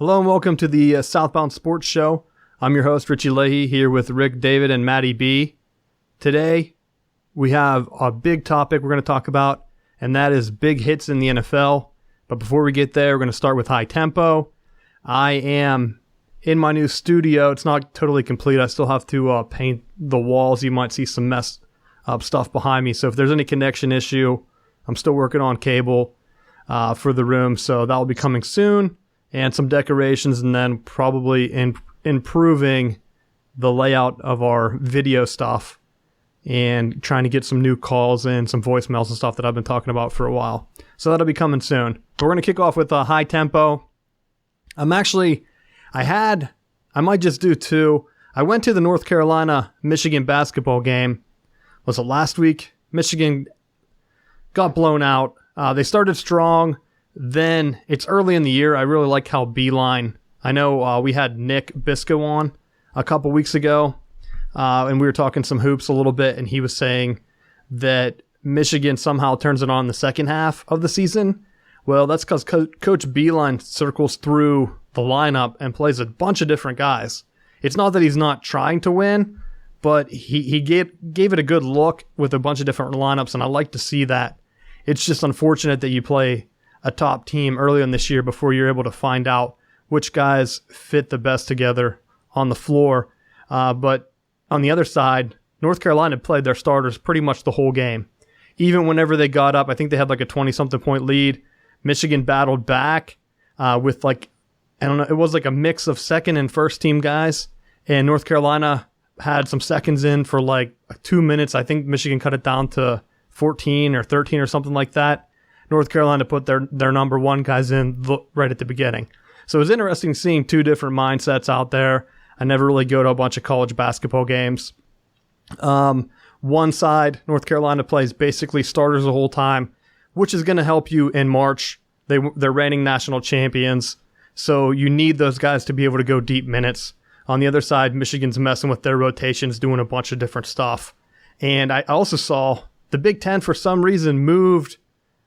Hello and welcome to the Southbound Sports Show. I'm your host, Richie Leahy, here with Rick David and Maddie B. Today, we have a big topic we're going to talk about, and that is big hits in the NFL. But before we get there, we're going to start with high tempo. I am in my new studio. It's not totally complete. I still have to paint the walls. You might see some messed up stuff behind me. So if there's any connection issue, I'm still working on cable for the room. So that will be coming soon. And some decorations, and then probably improving the layout of our video stuff and trying to get some new calls in, some voicemails and stuff that I've been talking about for a while. So that'll be coming soon. But we're going to kick off with a high tempo. I might just do two. I went to the North Carolina-Michigan basketball game. Was it last week? Michigan got blown out. They started strong. Then it's early in the year. I really like how Beeline. I know we had Nick Bisco on a couple weeks ago, and we were talking some hoops a little bit, and he was saying that Michigan somehow turns it on in the second half of the season. Well, that's because Coach Beeline circles through the lineup and plays a bunch of different guys. It's not that he's not trying to win, but he gave it a good look with a bunch of different lineups, and I like to see that. It's just unfortunate that you play a top team early in this year before you're able to find out which guys fit the best together on the floor. But on the other side, North Carolina played their starters pretty much the whole game. Even whenever they got up, I think they had like a 20-something point lead. Michigan battled back with it was like a mix of second and first team guys. And North Carolina had some seconds in for like 2 minutes. I think Michigan cut it down to 14 or 13 or something like that. North Carolina put their number one guys in right at the beginning. So it was interesting seeing two different mindsets out there. I never really go to a bunch of college basketball games. One side, North Carolina plays basically starters the whole time, which is going to help you in March. They're reigning national champions, so you need those guys to be able to go deep minutes. On the other side, Michigan's messing with their rotations, doing a bunch of different stuff. And I also saw the Big Ten, for some reason, moved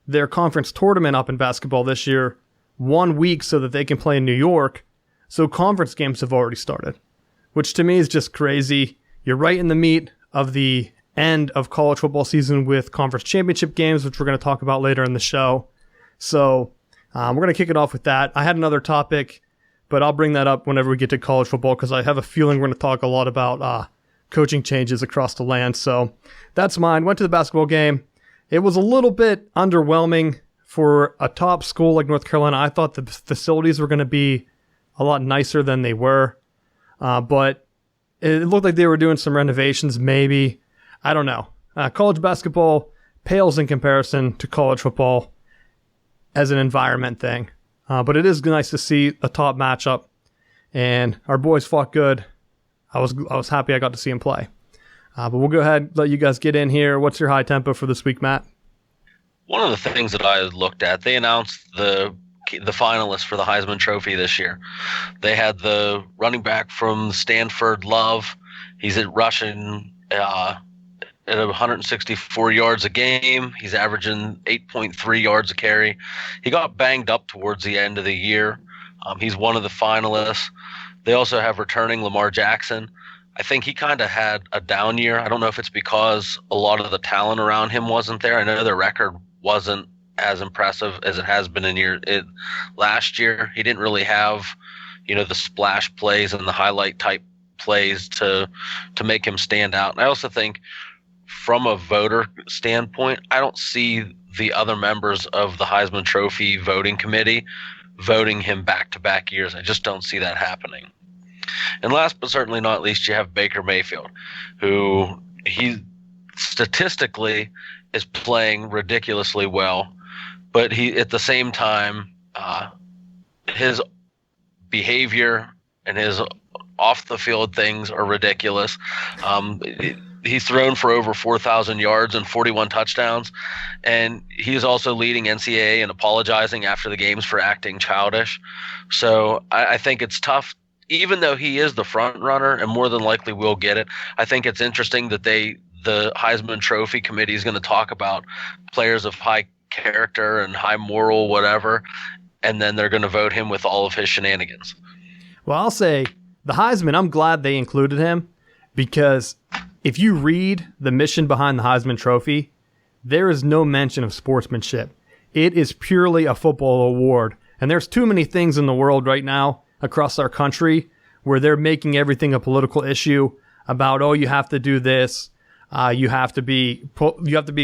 their conference tournament up in basketball this year 1 week so that they can play in New York. So conference games have already started, which to me is just crazy. You're right in the meat of the end of college football season with conference championship games, which we're going to talk about later in the show. So we're going to kick it off with that. I had another topic, but I'll bring that up whenever we get to college football because I have a feeling we're going to talk a lot about coaching changes across the land. So that's mine. Went to the basketball game. It was a little bit underwhelming for a top school like North Carolina. I thought the facilities were going to be a lot nicer than they were, but it looked like they were doing some renovations maybe. I don't know. College basketball pales in comparison to college football as an environment thing, but it is nice to see a top matchup, and our boys fought good. I was happy I got to see them play. But we'll go ahead and let you guys get in here. What's your high tempo for this week, Matt? One of the things that I looked at, they announced the finalists for the Heisman Trophy this year. They had the running back from Stanford, Love. He's rushing at 164 yards a game. He's averaging 8.3 yards a carry. He got banged up towards the end of the year. He's one of the finalists. They also have returning Lamar Jackson. I think he kind of had a down year. I don't know if it's because a lot of the talent around him wasn't there. I know their record wasn't as impressive as it has been last year. He didn't really have, the splash plays and the highlight type plays to make him stand out. And I also think from a voter standpoint, I don't see the other members of the Heisman Trophy voting committee voting him back-to-back years. I just don't see that happening. And last but certainly not least, you have Baker Mayfield, who he statistically is playing ridiculously well, but he at the same time, his behavior and his off-the-field things are ridiculous. He's thrown for over 4,000 yards and 41 touchdowns, and he's also leading NCAA and apologizing after the games for acting childish. So I think it's tough. Even though he is the front runner and more than likely will get it, I think it's interesting that the Heisman Trophy committee is going to talk about players of high character and high moral whatever, and then they're going to vote him with all of his shenanigans. Well, I'll say the Heisman, I'm glad they included him, because if you read the mission behind the Heisman Trophy, there is no mention of sportsmanship. It is purely a football award. And there's too many things in the world right now across our country where they're making everything a political issue about, oh, you have to do this. You have to be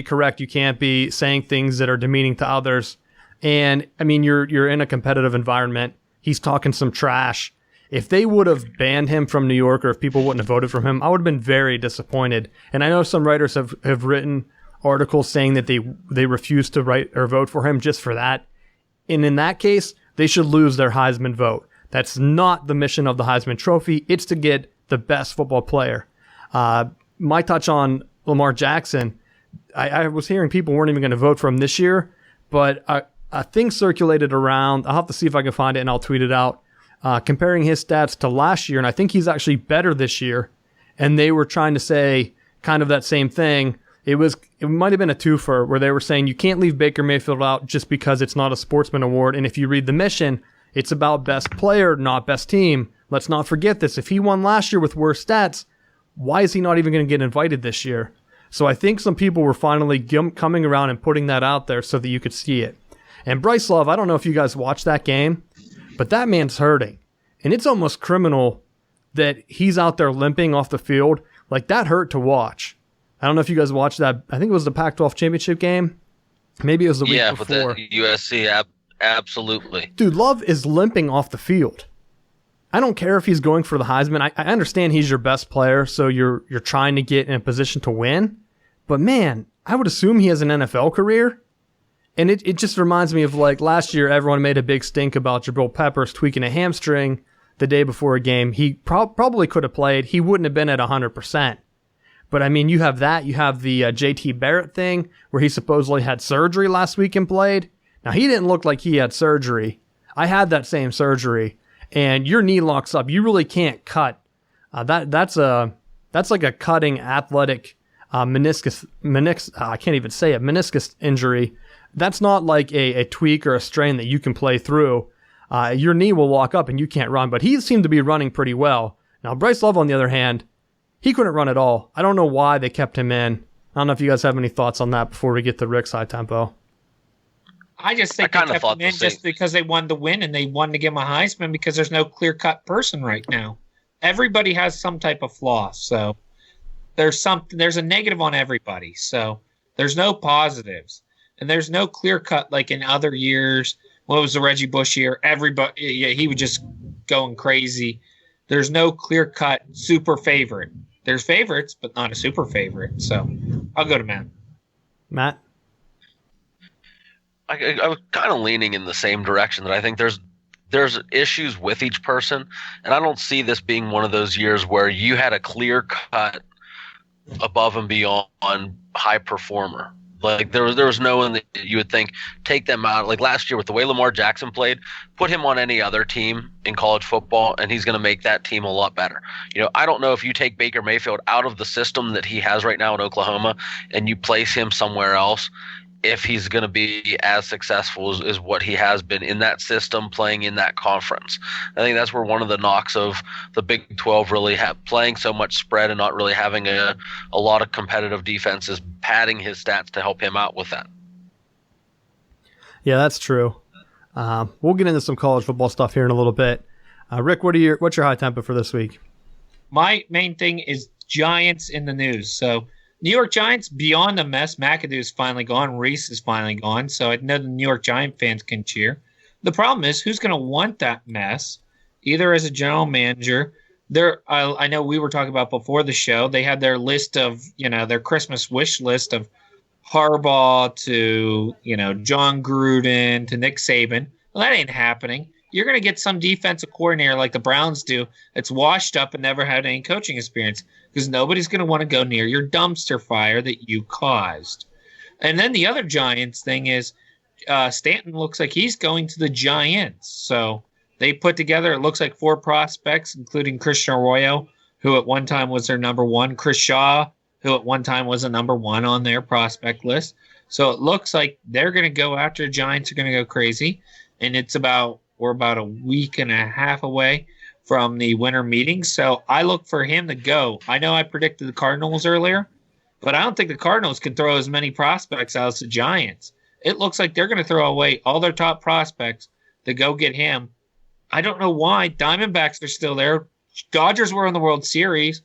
correct. You can't be saying things that are demeaning to others. And I mean, you're in a competitive environment. He's talking some trash. If they would have banned him from New York, or if people wouldn't have voted for him, I would have been very disappointed. And I know some writers have written articles saying that they refuse to write or vote for him just for that. And in that case, they should lose their Heisman vote. That's not the mission of the Heisman Trophy. It's to get the best football player. My touch on Lamar Jackson, I was hearing people weren't even going to vote for him this year, but a thing circulated around. I'll have to see if I can find it and I'll tweet it out. Comparing his stats to last year, and I think he's actually better this year. And they were trying to say kind of that same thing. It might have been a twofer where they were saying you can't leave Baker Mayfield out just because it's not a sportsman award. And if you read the mission, it's about best player, not best team. Let's not forget this. If he won last year with worse stats, why is he not even going to get invited this year? So I think some people were finally coming around and putting that out there so that you could see it. And Bryce Love, I don't know if you guys watched that game, but that man's hurting. And it's almost criminal that he's out there limping off the field. Like, that hurt to watch. I don't know if you guys watched that. I think it was the Pac-12 championship game. Maybe it was the week before. Yeah, with the USC, absolutely. Dude, Love is limping off the field. I don't care if he's going for the Heisman. I understand he's your best player, so you're trying to get in a position to win. But man, I would assume he has an NFL career. And it just reminds me of, like, last year everyone made a big stink about Jabril Peppers tweaking a hamstring the day before a game. He probably could have played. He wouldn't have been at 100%. But, I mean, you have that. You have the JT Barrett thing where he supposedly had surgery last week and played. Now, he didn't look like he had surgery. I had that same surgery. And your knee locks up. You really can't cut. That's like a cutting athletic meniscus. I can't even say it. Meniscus injury. That's not like a tweak or a strain that you can play through. Your knee will lock up and you can't run. But he seemed to be running pretty well. Now, Bryce Love, on the other hand, he couldn't run at all. I don't know why they kept him in. I don't know if you guys have any thoughts on that before we get to Rick's high tempo. I just think they kept him in just because they wanted to win and they wanted to give him a Heisman because there's no clear-cut person right now. Everybody has some type of flaw, so there's a negative on everybody. So there's no positives. And there's no clear-cut like in other years. What was the Reggie Bush year? Everybody, he was just going crazy. There's no clear-cut super favorite. There's favorites, but not a super favorite. So I'll go to Matt. Matt? I was kind of leaning in the same direction that I think there's issues with each person, and I don't see this being one of those years where you had a clear-cut above and beyond high performer. Like there was no one that you would think take them out. Like last year with the way Lamar Jackson played, put him on any other team in college football and he's going to make that team a lot better. You know, I don't know if you take Baker Mayfield out of the system that he has right now in Oklahoma and you place him somewhere else, if he's going to be as successful as what he has been in that system playing in that conference. I think that's where one of the knocks of the Big 12 really playing so much spread and not really having a lot of competitive defenses padding his stats to help him out with that. Yeah, that's true. We'll get into some college football stuff here in a little bit. Rick, what's your high tempo for this week? My main thing is Giants in the news. So New York Giants, beyond a mess. McAdoo's finally gone. Reese is finally gone. So I know the New York Giant fans can cheer. The problem is, who's going to want that mess, either as a general manager. I know we were talking about before the show, they had their list of, their Christmas wish list of Harbaugh to, John Gruden to Nick Saban. Well, that ain't happening. You're going to get some defensive coordinator like the Browns do that's washed up and never had any coaching experience because nobody's going to want to go near your dumpster fire that you caused. And then the other Giants thing is Stanton looks like he's going to the Giants. So they put together, it looks like 4 prospects, including Christian Arroyo, who at one time was their number 1, Chris Shaw, who at one time was a number 1 on their prospect list. So it looks like they're going to go after the Giants are going to go crazy. and we're about a week and a half away from the winter meeting. So I look for him to go. I know I predicted the Cardinals earlier, but I don't think the Cardinals can throw as many prospects out as the Giants. It looks like they're going to throw away all their top prospects to go get him. I don't know why. Diamondbacks are still there. Dodgers were in the World Series.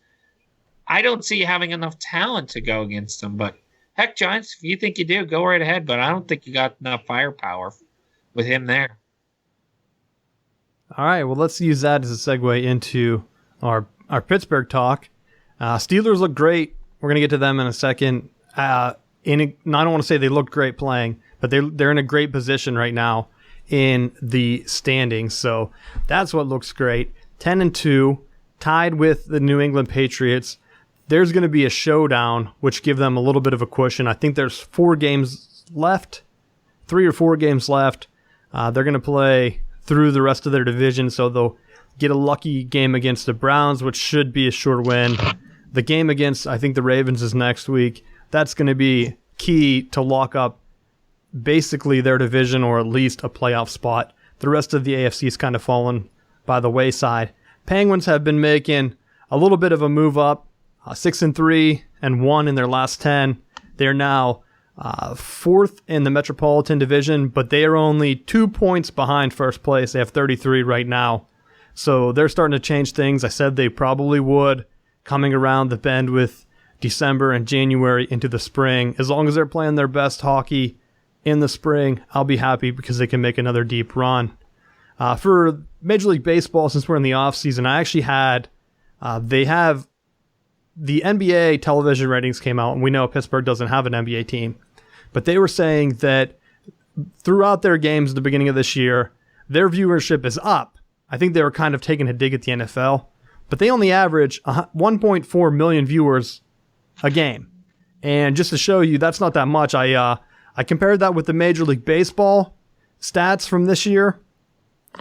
I don't see having enough talent to go against them. But heck, Giants, if you think you do, go right ahead. But I don't think you got enough firepower with him there. All right, well, let's use that as a segue into our Pittsburgh talk. Steelers look great. We're going to get to them in a second. I don't want to say they look great playing, but they're in a great position right now in the standings. So that's what looks great. 10-2, tied with the New England Patriots. There's going to be a showdown, which give them a little bit of a cushion. I think there's 3 or 4 games left. They're going to play through the rest of their division, so they'll get a lucky game against the Browns, which should be a sure win. The game against, I think, the Ravens is next week. That's going to be key to lock up basically their division or at least a playoff spot. The rest of the AFC is kind of fallen by the wayside. Penguins have been making a little bit of a move up, 6-3 and 1 in their last 10. They're now 4th in the Metropolitan Division, but they are only 2 points behind first place. They have 33 right now. So they're starting to change things. I said they probably would, coming around the bend with December and January into the spring. As long as they're playing their best hockey in the spring, I'll be happy because they can make another deep run. For Major League Baseball, since we're in the offseason, I actually had, they have the NBA television ratings came out, and we know Pittsburgh doesn't have an NBA team. But they were saying that throughout their games at the beginning of this year, their viewership is up. I think they were kind of taking a dig at the NFL. But they only average 1.4 million viewers a game. And just to show you, that's not that much. I compared that with the Major League Baseball stats from this year.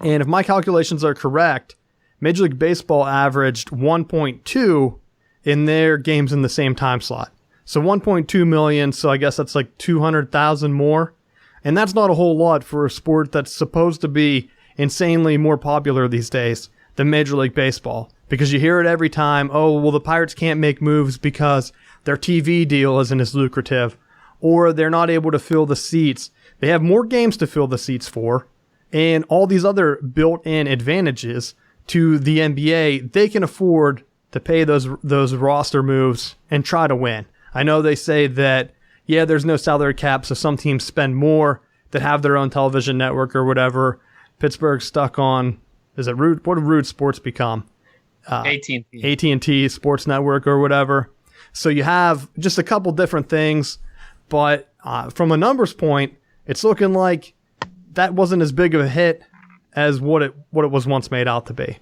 And if my calculations are correct, Major League Baseball averaged 1.2 in their games in the same time slot. So 1.2 million, so I guess that's like 200,000 more. And that's not a whole lot for a sport that's supposed to be insanely more popular these days than Major League Baseball. Because you hear it every time, oh, well, the Pirates can't make moves because their TV deal isn't as lucrative, or they're not able to fill the seats. They have more games to fill the seats for, and all these other built-in advantages to the NBA. They can afford to pay those roster moves and try to win. I know they say that, yeah, there's no salary cap, so some teams spend more that have their own television network or whatever. Pittsburgh's stuck on, is it Root? What did Root Sports become? AT&T Sports Network or whatever. So you have just a couple different things, but from a numbers point, it's looking like that wasn't as big of a hit as what it was once made out to be.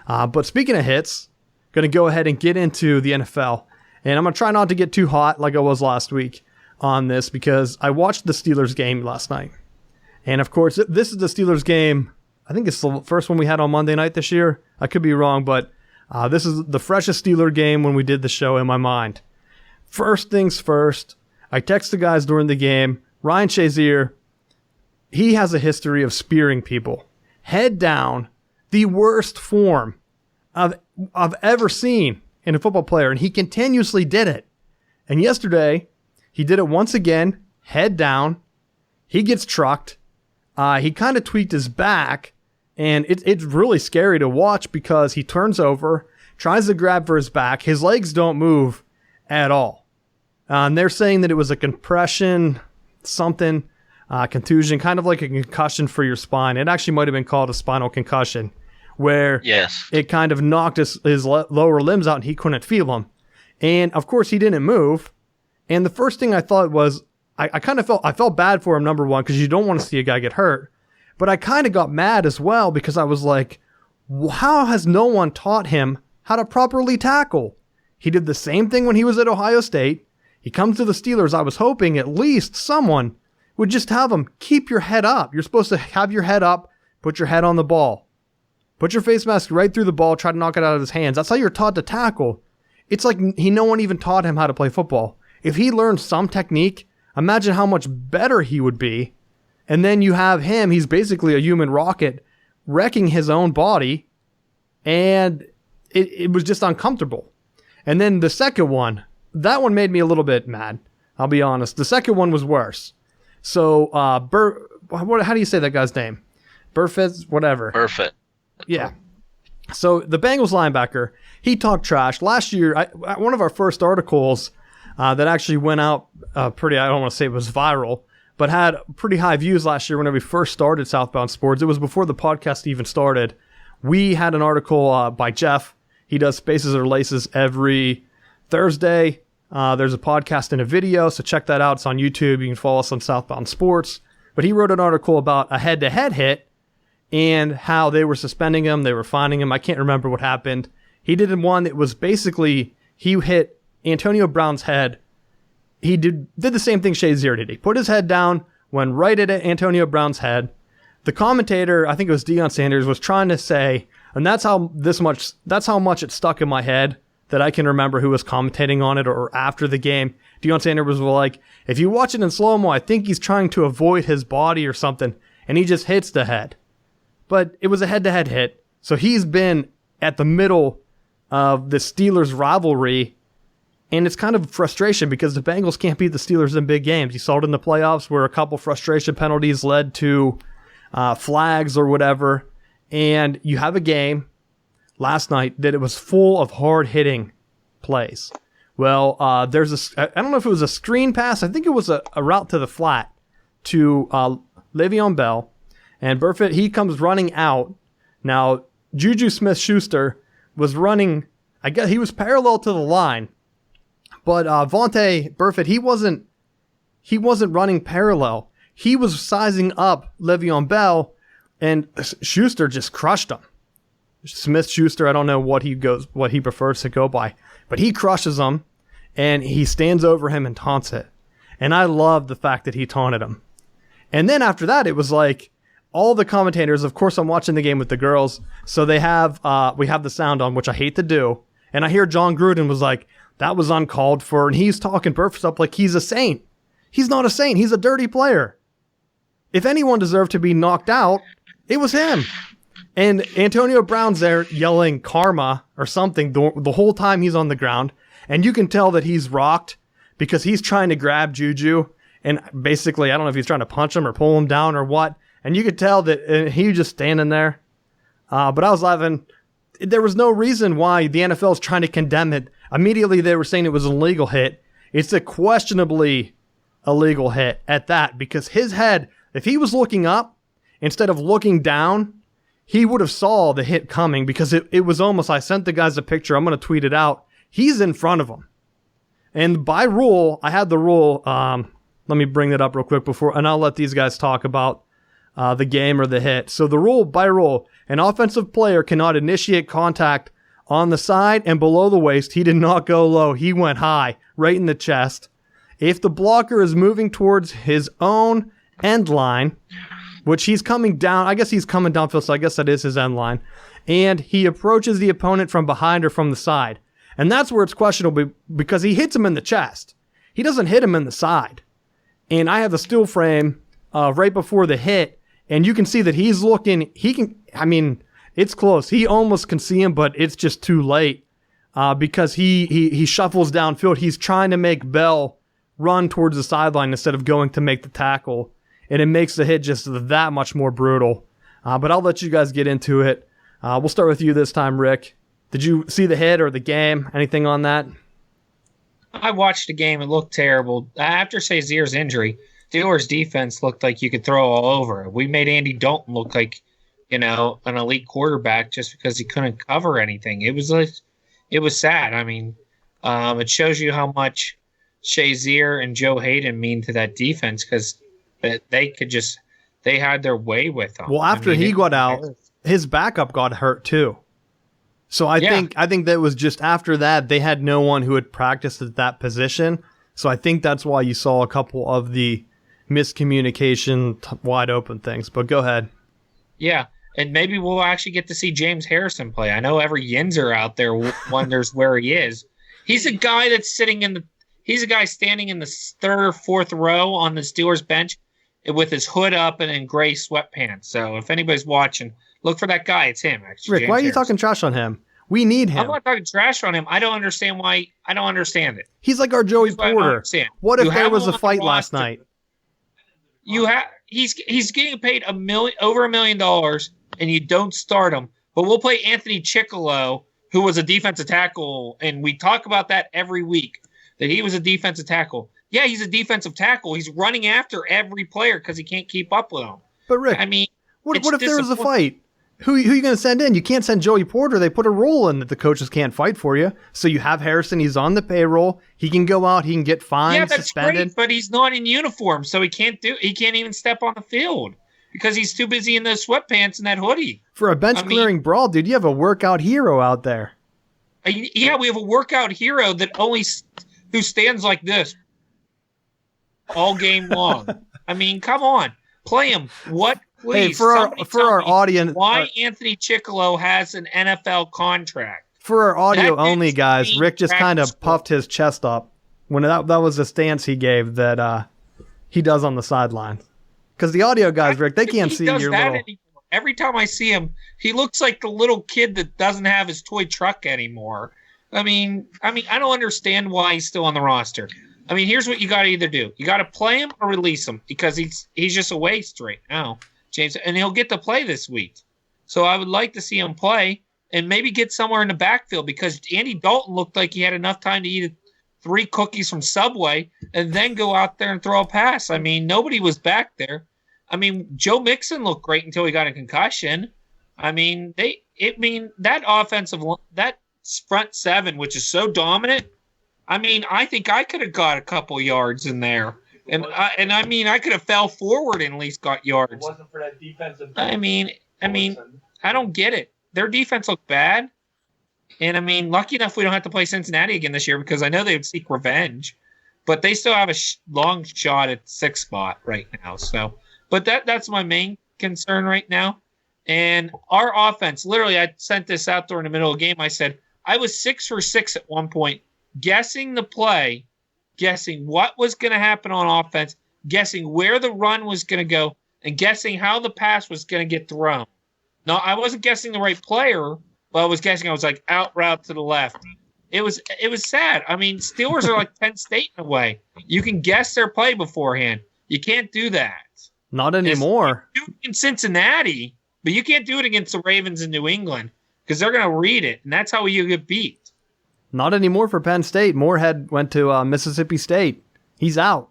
But speaking of hits, going to go ahead and get into the NFL. And I'm going to try not to get too hot like I was last week on this because I watched the Steelers game last night. And of course, this is the Steelers game. I think it's the first one we had on Monday night this year. I could be wrong, but this is the freshest Steeler game when we did the show in my mind. First things first, I text the guys during the game. Ryan Shazier, he has a history of spearing people. Head down, the worst form I've ever seen in a football player, and he continuously did it. And yesterday, he did it once again, head down. He gets trucked. He kind of tweaked his back, and it's really scary to watch because he turns over, tries to grab for his back. His legs don't move at all. And they're saying that it was a compression, something, contusion, kind of like a concussion for your spine. It actually might have been called a spinal concussion, where it kind of knocked his lower limbs out and he couldn't feel them. And of course, he didn't move. And the first thing I thought was, I felt bad for him, number one, because you don't want to see a guy get hurt. But I kind of got mad as well because I was like, how has no one taught him how to properly tackle? He did the same thing when he was at Ohio State. He comes to the Steelers. I was hoping at least someone would just have him keep your head up. You're supposed to have your head up, put your head on the ball. Put your face mask right through the ball, try to knock it out of his hands. That's how you're taught to tackle. It's like no one even taught him how to play football. If he learned some technique, imagine how much better he would be And then you have him, he's basically a human rocket, wrecking his own body, and it was just uncomfortable. And then the second one, that one made me a little bit mad, I'll be honest. The second one was worse. So, how do you say that guy's name? Burfitt, whatever. Burfitt. Yeah. So the Bengals linebacker, he talked trash. Last year, one of our first articles that actually went out pretty, I don't want to say it was viral, but had pretty high views last year whenever we first started Southbound Sports. It was before the podcast even started. We had an article by Jeff. He does Spaces or Laces every Thursday. There's a podcast and a video, so check that out. It's on YouTube. You can follow us on Southbound Sports. But he wrote an article about a head-to-head hit and how they were suspending him, they were fining him. I can't remember what happened. He did one that was basically, he hit Antonio Brown's head. He did the same thing Shazier did. He put his head down, went right at Antonio Brown's head. The commentator, I think it was Deion Sanders, was trying to say, and that's how much it stuck in my head that I can remember who was commentating on it or after the game. Deion Sanders was like, if you watch it in slow-mo, I think he's trying to avoid his body or something, and he just hits the head. But it was a head-to-head hit, so he's been at the middle of the Steelers rivalry, and it's kind of frustration because the Bengals can't beat the Steelers in big games. You saw it in the playoffs where a couple frustration penalties led to flags or whatever, and you have a game last night that it was full of hard-hitting plays. Well, there's I don't know if it was a screen pass. I think it was a route to the flat to Le'Veon Bell. And Burfitt, he comes running out. Now, Juju Smith-Schuster was running, I guess he was parallel to the line. But Vontae Burfitt, he wasn't running parallel. He was sizing up Le'Veon Bell, and Schuster just crushed him. Smith-Schuster, I don't know what he prefers to go by. But he crushes him, and he stands over him and taunts it. And I love the fact that he taunted him. And then after that, it was like, all the commentators, of course I'm watching the game with the girls, so we have the sound on, which I hate to do, and I hear John Gruden was like, that was uncalled for, and he's talking Burfitt up like he's a saint. He's not a saint, he's a dirty player. If anyone deserved to be knocked out, it was him. And Antonio Brown's there yelling karma or something the whole time he's on the ground, and you can tell that he's rocked because he's trying to grab Juju, and basically, I don't know if he's trying to punch him or pull him down or what, and you could tell that he was just standing there. But I was laughing. There was no reason why the NFL is trying to condemn it. Immediately, they were saying it was an illegal hit. It's a questionably illegal hit at that, because his head, if he was looking up instead of looking down, he would have saw the hit coming, because it was almost, I sent the guys a picture. I'm going to tweet it out. He's in front of him. And by rule, I had the rule. Let me bring that up real quick and I'll let these guys talk about the game or the hit. So by rule, an offensive player cannot initiate contact on the side and below the waist. He did not go low. He went high, right in the chest. If the blocker is moving towards his own end line, which he's coming down, I guess he's coming downfield, so I guess that is his end line, and he approaches the opponent from behind or from the side. And that's where it's questionable, because he hits him in the chest. He doesn't hit him in the side. And I have the still frame right before the hit, and you can see that he's looking, it's close. He almost can see him, but it's just too late because he shuffles downfield. He's trying to make Bell run towards the sideline instead of going to make the tackle, and it makes the hit just that much more brutal. But I'll let you guys get into it. We'll start with you this time, Rick. Did you see the hit or the game? Anything on that? I watched the game. It looked terrible. After Shazier's injury, Steelers defense looked like you could throw all over. We made Andy Dalton look like, an elite quarterback just because he couldn't cover anything. It was sad. It shows you how much Shazier and Joe Hayden mean to that defense, because they had their way with him. Well, after he got out, his backup got hurt too. So I think that was just after that, they had no one who had practiced at that position. So I think that's why you saw a couple of the miscommunication, wide open things. But go ahead. Yeah. And maybe we'll actually get to see James Harrison play. I know every Yinzer out there wonders where he is. He's a guy that's standing in the third or fourth row on the Steelers bench. with his hood up and in gray sweatpants. So if anybody's watching, look for that guy. It's him, actually. Rick, James why are you Harrison. talking trash on him? We need him. I'm not talking trash on him. I don't understand why. I don't understand it. He's like our Joey Here's what I don't Porter. understand. What You if there have was him a on the fight last roster. night? He's getting paid over $1 million, and you don't start him. But we'll play Anthony Chickillo, who was a defensive tackle, and we talk about that every week, that he was a defensive tackle. Yeah, he's a defensive tackle. He's running after every player because he can't keep up with them. But Rick, I mean, what it's if there was a disappointing. fight? Who are you going to send in? You can't send Joey Porter. They put a rule in that the coaches can't fight for you. So you have Harrison. He's on the payroll. He can go out. He can get fined, Yeah, that's suspended. great, but he's not in uniform, so he can't even step on the field because he's too busy in those sweatpants and that hoodie. For a bench-clearing brawl, dude, you have a workout hero out there. Yeah, we have a workout hero that who stands like this all game long. I mean, come on, play him. What? Please, Hey, for our audience, why Anthony Chickillo has an NFL contract? for our audio That only dude's guys, being Rick just kind practice of puffed his chest up when that was the stance he gave that he does on the sideline. Because the audio guys, Rick, they can't He see does your that little. anymore. Every time I see him, he looks like the little kid that doesn't have his toy truck anymore. I mean, I don't understand why he's still on the roster. I mean, here's what you got to either do: you got to play him or release him because he's just a waste right now, James, and he'll get to play this week. So I would like to see him play and maybe get somewhere in the backfield because Andy Dalton looked like he had enough time to eat 3 cookies from Subway and then go out there and throw a pass. I mean, nobody was back there. I mean, Joe Mixon looked great until he got a concussion. I mean, that front seven, which is so dominant. I mean, I think I could have got a couple yards in there, and I mean, I could have fell forward and at least got yards. It wasn't for that defensive. I mean, I don't get it. Their defense looked bad, and I mean, lucky enough we don't have to play Cincinnati again this year because I know they would seek revenge, but they still have a long shot at 6th spot right now. So. But that's my main concern right now. And our offense, literally, I sent this out during the middle of the game. I said, I was 6 for 6 at one point, guessing the play, guessing what was going to happen on offense, guessing where the run was going to go, and guessing how the pass was going to get thrown. Now, I wasn't guessing the right player, but I was like out route to the left. It was sad. I mean, Steelers are like Penn State in a way. You can guess their play beforehand. You can't do that. Not anymore. You do it in Cincinnati, but you can't do it against the Ravens in New England because they're going to read it, and that's how you get beat. Not anymore for Penn State. Moorhead went to Mississippi State. He's out.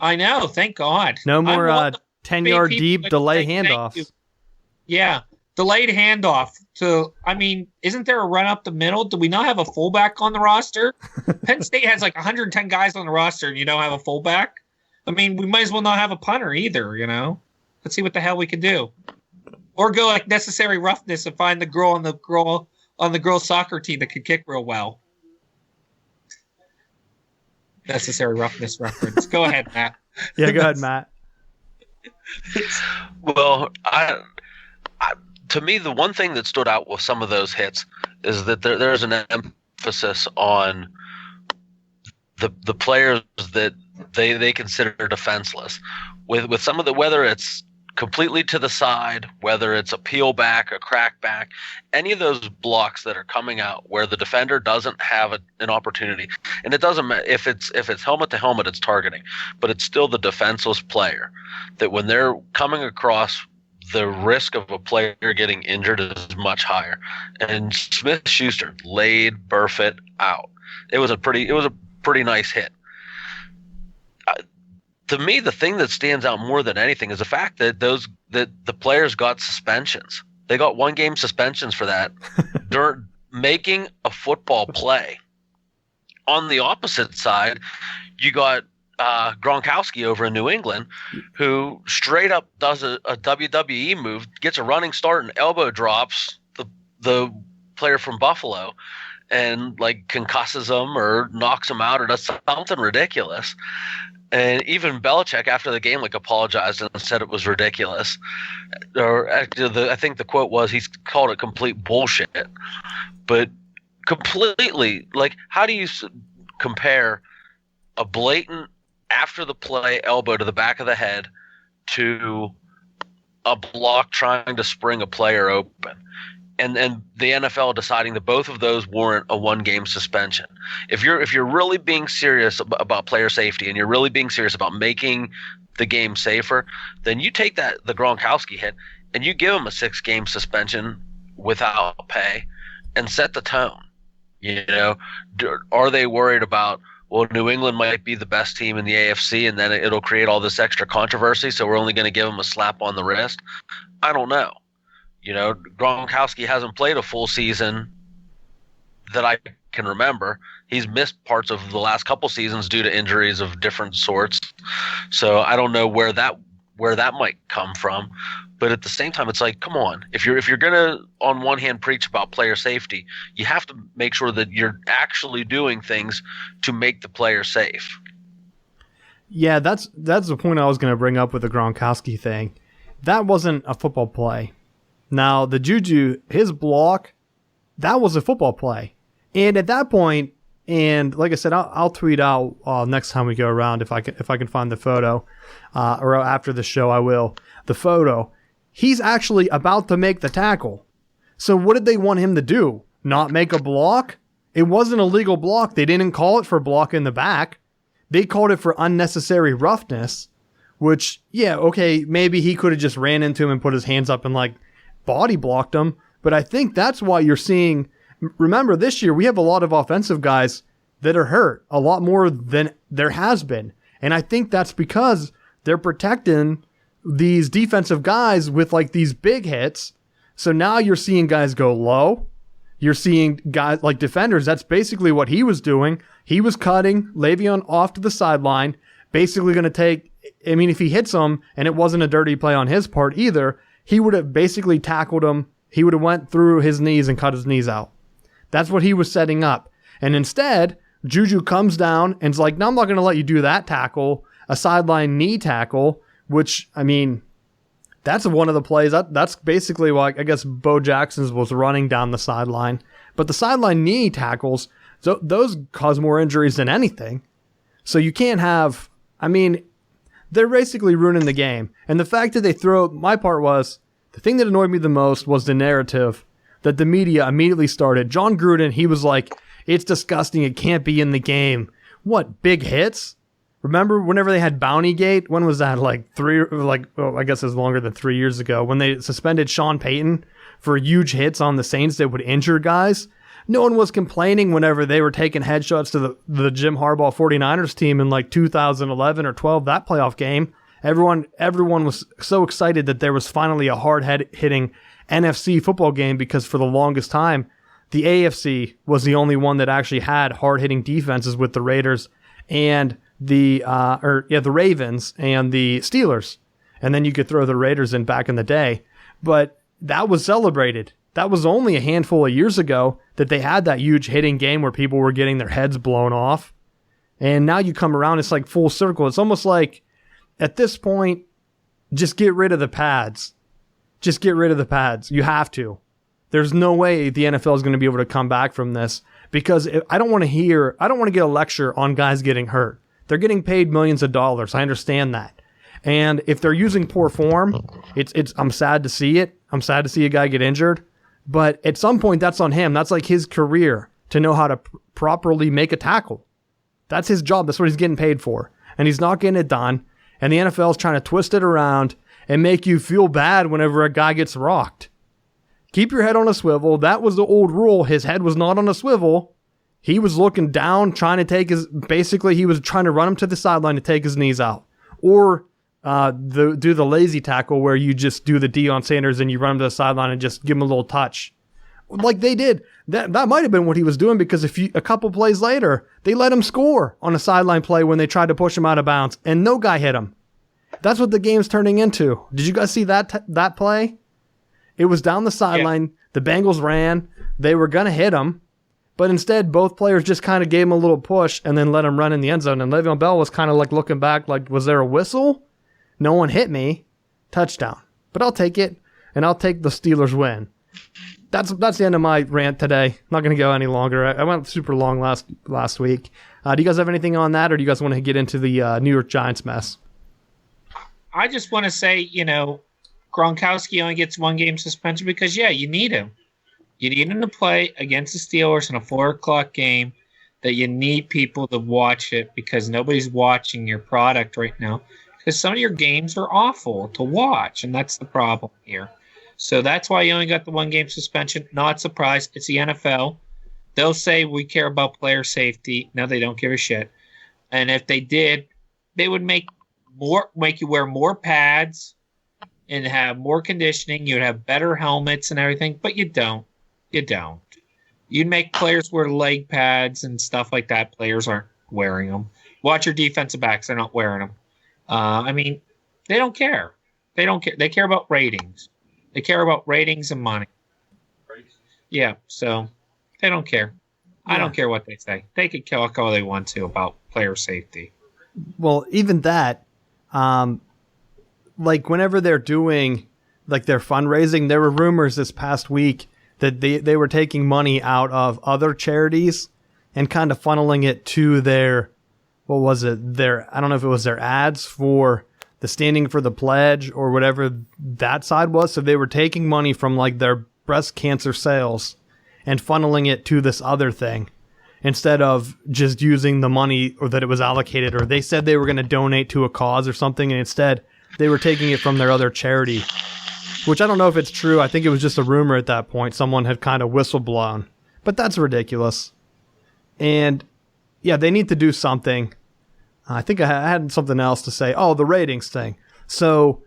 I know. Thank God. No more I want the 10-yard people deep to delay say thank handoffs. you. Yeah, delayed handoff. I mean, isn't there a run up the middle? Do we not have a fullback on the roster? Penn State has like 110 guys on the roster, and you don't have a fullback? I mean, we might as well not have a punter either, you know? Let's see what the hell we can do. Or go like necessary roughness and find the girl on the girls soccer team that could kick real well. Necessary roughness reference. Go ahead, Matt. Yeah, go ahead, Matt. Well, to me, the one thing that stood out with some of those hits is that there's an emphasis on the players that they consider defenseless. With some of the, whether it's completely to the side, whether it's a peel back, a crack back, any of those blocks that are coming out where the defender doesn't have an opportunity, and it doesn't matter if it's helmet to helmet, it's targeting, but it's still the defenseless player that when they're coming across, the risk of a player getting injured is much higher. And Smith-Schuster laid Burfitt out. It was a pretty nice hit. To me, the thing that stands out more than anything is the fact that the players got suspensions. They got 1-game suspensions for that during making a football play. On the opposite side, you got Gronkowski over in New England, who straight up does a WWE move, gets a running start and elbow drops the player from Buffalo, and like concusses him or knocks him out or does something ridiculous. And even Belichick, after the game, like apologized and said it was ridiculous. Or actually, I think the quote was he's called it complete bullshit. But completely, like, how do you compare a blatant after the play, elbow to the back of the head to a block trying to spring a player open. And the NFL deciding that both of those warrant a 1-game suspension. If you're really being serious about player safety and you're really being serious about making the game safer, then you take the Gronkowski hit and you give him a 6-game suspension without pay and set the tone. You know, are they worried about, well, New England might be the best team in the AFC and then it'll create all this extra controversy, so we're only going to give them a slap on the wrist? I don't know. You know, Gronkowski hasn't played a full season that I can remember. He's missed parts of the last couple seasons due to injuries of different sorts. So I don't know where that might come from. But at the same time, it's like, come on. If you're gonna, on one hand, preach about player safety, you have to make sure that you're actually doing things to make the player safe. Yeah, that's the point I was going to bring up with the Gronkowski thing. That wasn't a football play. Now, the Juju, his block, that was a football play. And at that point, and like I said, I'll tweet out next time we go around if I can find the photo, or after the show I will. The photo. He's actually about to make the tackle. So what did they want him to do? Not make a block? It wasn't a legal block. They didn't call it for block in the back. They called it for unnecessary roughness, which, yeah, okay, maybe he could have just ran into him and put his hands up and like body blocked him. But I think that's why you're seeing, remember this year we have a lot of offensive guys that are hurt, a lot more than there has been. And I think that's because they're protecting these defensive guys with like these big hits. So now you're seeing guys go low. You're seeing guys like defenders. That's basically what he was doing. He was cutting Le'Veon off to the sideline, basically going to take, I mean, if he hits him and it wasn't a dirty play on his part either, he would have basically tackled him. He would have went through his knees and cut his knees out. That's what he was setting up. And instead, Juju comes down and is like, no, I'm not going to let you do that tackle, a sideline knee tackle, which, I mean, that's one of the plays. That's basically why I guess Bo Jackson's was running down the sideline. But the sideline knee tackles, those cause more injuries than anything. So you can't have, I mean, they're basically ruining the game. And the fact that they my part was, the thing that annoyed me the most was the narrative that the media immediately started. John Gruden, he was like, it's disgusting. It can't be in the game. What, big hits? Remember whenever they had Bountygate? When was that? I guess it was longer than 3 years ago, when they suspended Sean Payton for huge hits on the Saints that would injure guys. No one was complaining whenever they were taking headshots to the Jim Harbaugh 49ers team in like 2011 or 12, that playoff game. Everyone was so excited that there was finally a hard-hitting NFC football game, because for the longest time, the AFC was the only one that actually had hard-hitting defenses with the Raiders and the Ravens and the Steelers. And then you could throw the Raiders in back in the day. But that was celebrated. That was only a handful of years ago that they had that huge hitting game where people were getting their heads blown off. And now you come around, it's like full circle. It's almost like, at this point, just get rid of the pads. Just get rid of the pads. You have to. There's no way the NFL is going to be able to come back from this, because I don't want to get a lecture on guys getting hurt. They're getting paid millions of dollars. I understand that. And if they're using poor form, I'm sad to see it. I'm sad to see a guy get injured. But at some point, that's on him. That's like his career, to know how to properly make a tackle. That's his job. That's what he's getting paid for. And he's not getting it done. And the NFL is trying to twist it around and make you feel bad whenever a guy gets rocked. Keep your head on a swivel. That was the old rule. His head was not on a swivel. He was looking down, trying to he was trying to run him to the sideline to take his knees out. Or do the lazy tackle where you just do the Deion Sanders and you run him to the sideline and just give him a little touch. Like they did. That might have been what he was doing, because a couple plays later, they let him score on a sideline play when they tried to push him out of bounds, and no guy hit him. That's what the game's turning into. Did you guys see that play? It was down the sideline. Yeah. The Bengals ran. They were going to hit him, but instead both players just kind of gave him a little push and then let him run in the end zone. And Le'Veon Bell was kind of like looking back like, was there a whistle? No one hit me. Touchdown. But I'll take it, and I'll take the Steelers win. that's the end of my rant today. I'm not going to go any longer. I went super long last week. Do you guys have anything on that, or do you guys want to get into the New York Giants mess? I just want to say, Gronkowski only gets 1 game suspension because, you need him. You need him to play against the Steelers in a 4 o'clock game that you need people to watch it because nobody's watching your product right now because some of your games are awful to watch, and that's the problem here. So that's why you only got the 1 game suspension. Not surprised. It's the NFL. They'll say we care about player safety. No, they don't give a shit. And if they did, they would make you wear more pads and have more conditioning. You'd have better helmets and everything, but you don't. You'd make players wear leg pads and stuff like that. Players aren't wearing them. Watch your defensive backs. They're not wearing them. They don't care. They don't care. They care about ratings. They care about ratings and money. Yeah, so they don't care. I don't care what they say. They could talk all they want to about player safety. Well, even that, like whenever they're doing like their fundraising, there were rumors this past week that they were taking money out of other charities and kind of funneling it to their, I don't know if it was their ads for the Standing for the Pledge or whatever that side was. So they were taking money from like their breast cancer sales and funneling it to this other thing instead of just using the money or that it was allocated, or they said they were going to donate to a cause or something. And instead they were taking it from their other charity, which I don't know if it's true. I think it was just a rumor at that point. Someone had kind of whistleblown, but that's ridiculous. And yeah, they need to do something. I think I had something else to say. Oh, the ratings thing. So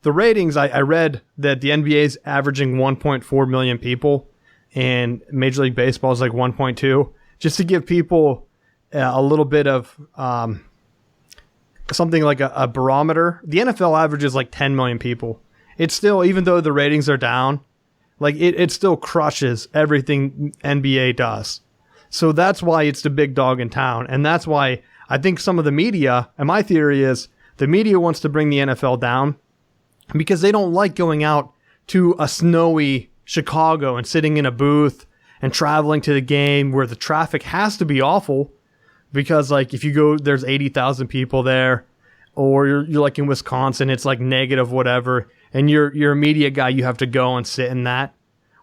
the ratings, I read that the NBA is averaging 1.4 million people and Major League Baseball is like 1.2. Just to give people a little bit of something like a barometer. The NFL averages like 10 million people. It's still, even though the ratings are down, like it still crushes everything NBA does. So that's why it's the big dog in town. And that's why I think some of the media, and my theory is the media wants to bring the NFL down because they don't like going out to a snowy Chicago and sitting in a booth and traveling to the game where the traffic has to be awful because like if you go, there's 80,000 people there, or you're like in Wisconsin, it's like negative whatever. And you're a media guy, you have to go and sit in that.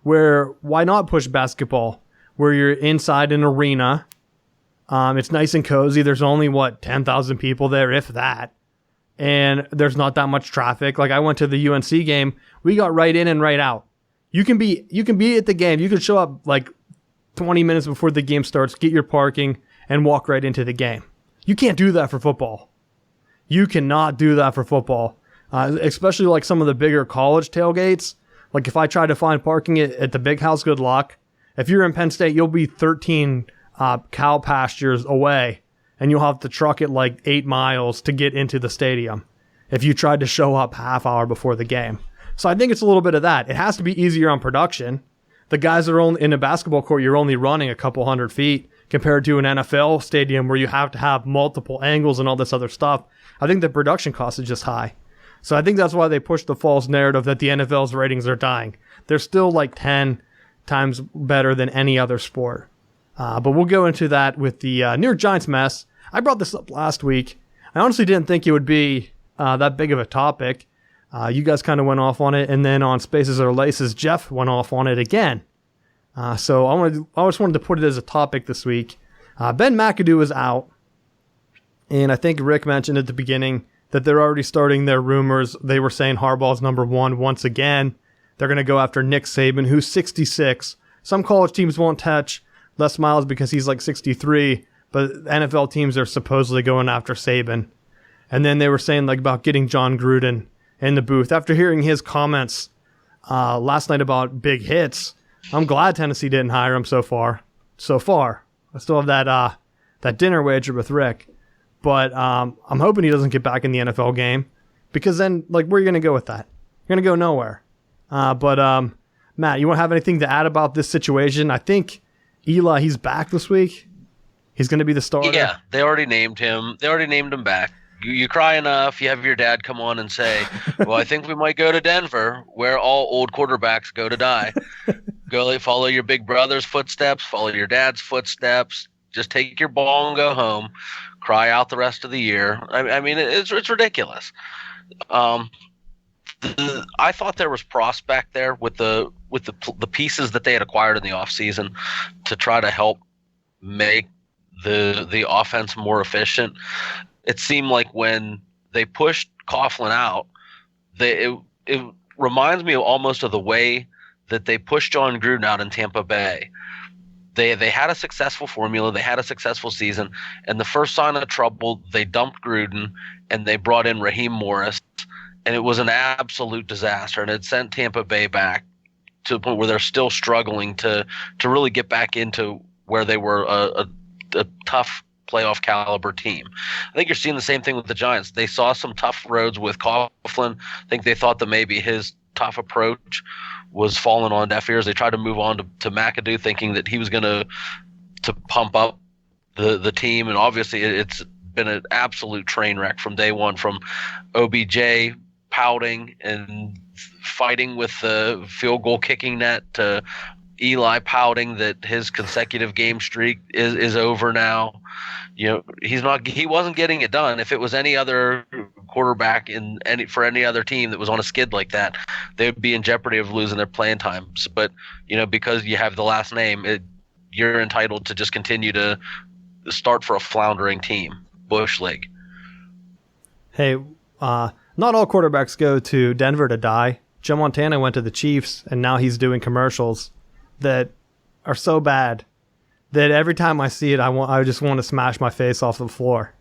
Where, why not push basketball? Where you're inside an arena. It's nice and cozy. There's only, 10,000 people there, if that. And there's not that much traffic. Like, I went to the UNC game. We got right in and right out. You can be at the game. You can show up, 20 minutes before the game starts, get your parking, and walk right into the game. You can't do that for football. You cannot do that for football. Especially like some of the bigger college tailgates. Like if I try to find parking at the Big House, good luck. If you're in Penn State, you'll be 13 cow pastures away, and you'll have to truck it 8 miles to get into the stadium if you tried to show up half hour before the game. So I think it's a little bit of that. It has to be easier on production. The guys that are only in a basketball court, you're only running a couple hundred feet compared to an NFL stadium where you have to have multiple angles and all this other stuff. I think the production cost is just high. So I think that's why they push the false narrative that the NFL's ratings are dying. They're still 10 times better than any other sport. But we'll go into that with the New York Giants mess. I brought this up last week. I honestly didn't think it would be that big of a topic. You guys kind of went off on it, and then on Spaces or Laces, Jeff went off on it again. So I just wanted to put it as a topic this week. Ben McAdoo is out, and I think Rick mentioned at the beginning that they're already starting their rumors. They were saying Harbaugh's number one once again. They're going to go after Nick Saban, who's 66. Some college teams won't touch Les Miles because he's 63, but NFL teams are supposedly going after Saban. And then they were saying about getting John Gruden in the booth. After hearing his comments last night about big hits, I'm glad Tennessee didn't hire him so far. I still have that dinner wager with Rick. But I'm hoping he doesn't get back in the NFL game, because then, where are you going to go with that? You're going to go nowhere. But Matt, you want to have anything to add about this situation? I think Eli, he's back this week. He's going to be the starter. Yeah, they already named him. They already named him back. You cry enough, you have your dad come on and say, well, I think we might go to Denver, where all old quarterbacks go to die. Go follow your big brother's footsteps, follow your dad's footsteps. Just take your ball and go home. Cry out the rest of the year. I mean, it's ridiculous. I thought there was prospect there with the pieces that they had acquired in the offseason to try to help make the offense more efficient. It seemed like when they pushed Coughlin out, it reminds me almost of the way that they pushed John Gruden out in Tampa Bay. They had a successful formula, they had a successful season, and the first sign of trouble, they dumped Gruden and they brought in Raheem Morris, and it was an absolute disaster, and it sent Tampa Bay back to the point where they're still struggling to really get back into where they were a tough playoff caliber team. I think you're seeing the same thing with the Giants. They saw some tough roads with Coughlin. I think they thought that maybe his tough approach was falling on deaf ears. They tried to move on to McAdoo, thinking that he was going to pump up the team, and obviously it's been an absolute train wreck from day one, from OBJ pouting and fighting with the field goal kicking net to Eli pouting that his consecutive game streak is over now. He wasn't getting it done. If it was any other quarterback for any other team that was on a skid like that, they would be in jeopardy of losing their playing times. But because you have the last name, you're entitled to just continue to start for a floundering team. Bush League. Hey, not all quarterbacks go to Denver to die. Joe Montana went to the Chiefs, and now he's doing commercials that are so bad that every time I see it, I just want to smash my face off the floor.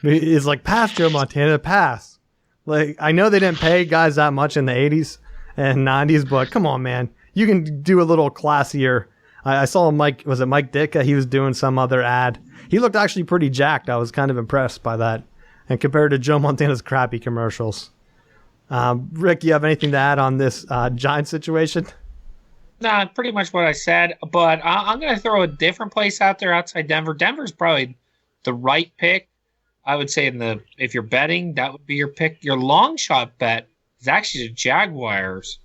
It's like, pass, Joe Montana, pass. Like, I know they didn't pay guys that much in the 80s and 90s, but come on, man. You can do a little classier. I saw Mike Ditka? He was doing some other ad. He looked actually pretty jacked. I was kind of impressed by that. And compared to Joe Montana's crappy commercials. Rick, you have anything to add on this Giants situation? Nah, pretty much what I said, but I'm going to throw a different place out there outside Denver. Denver's probably the right pick. I would say if you're betting, that would be your pick. Your long shot bet is actually the Jaguars.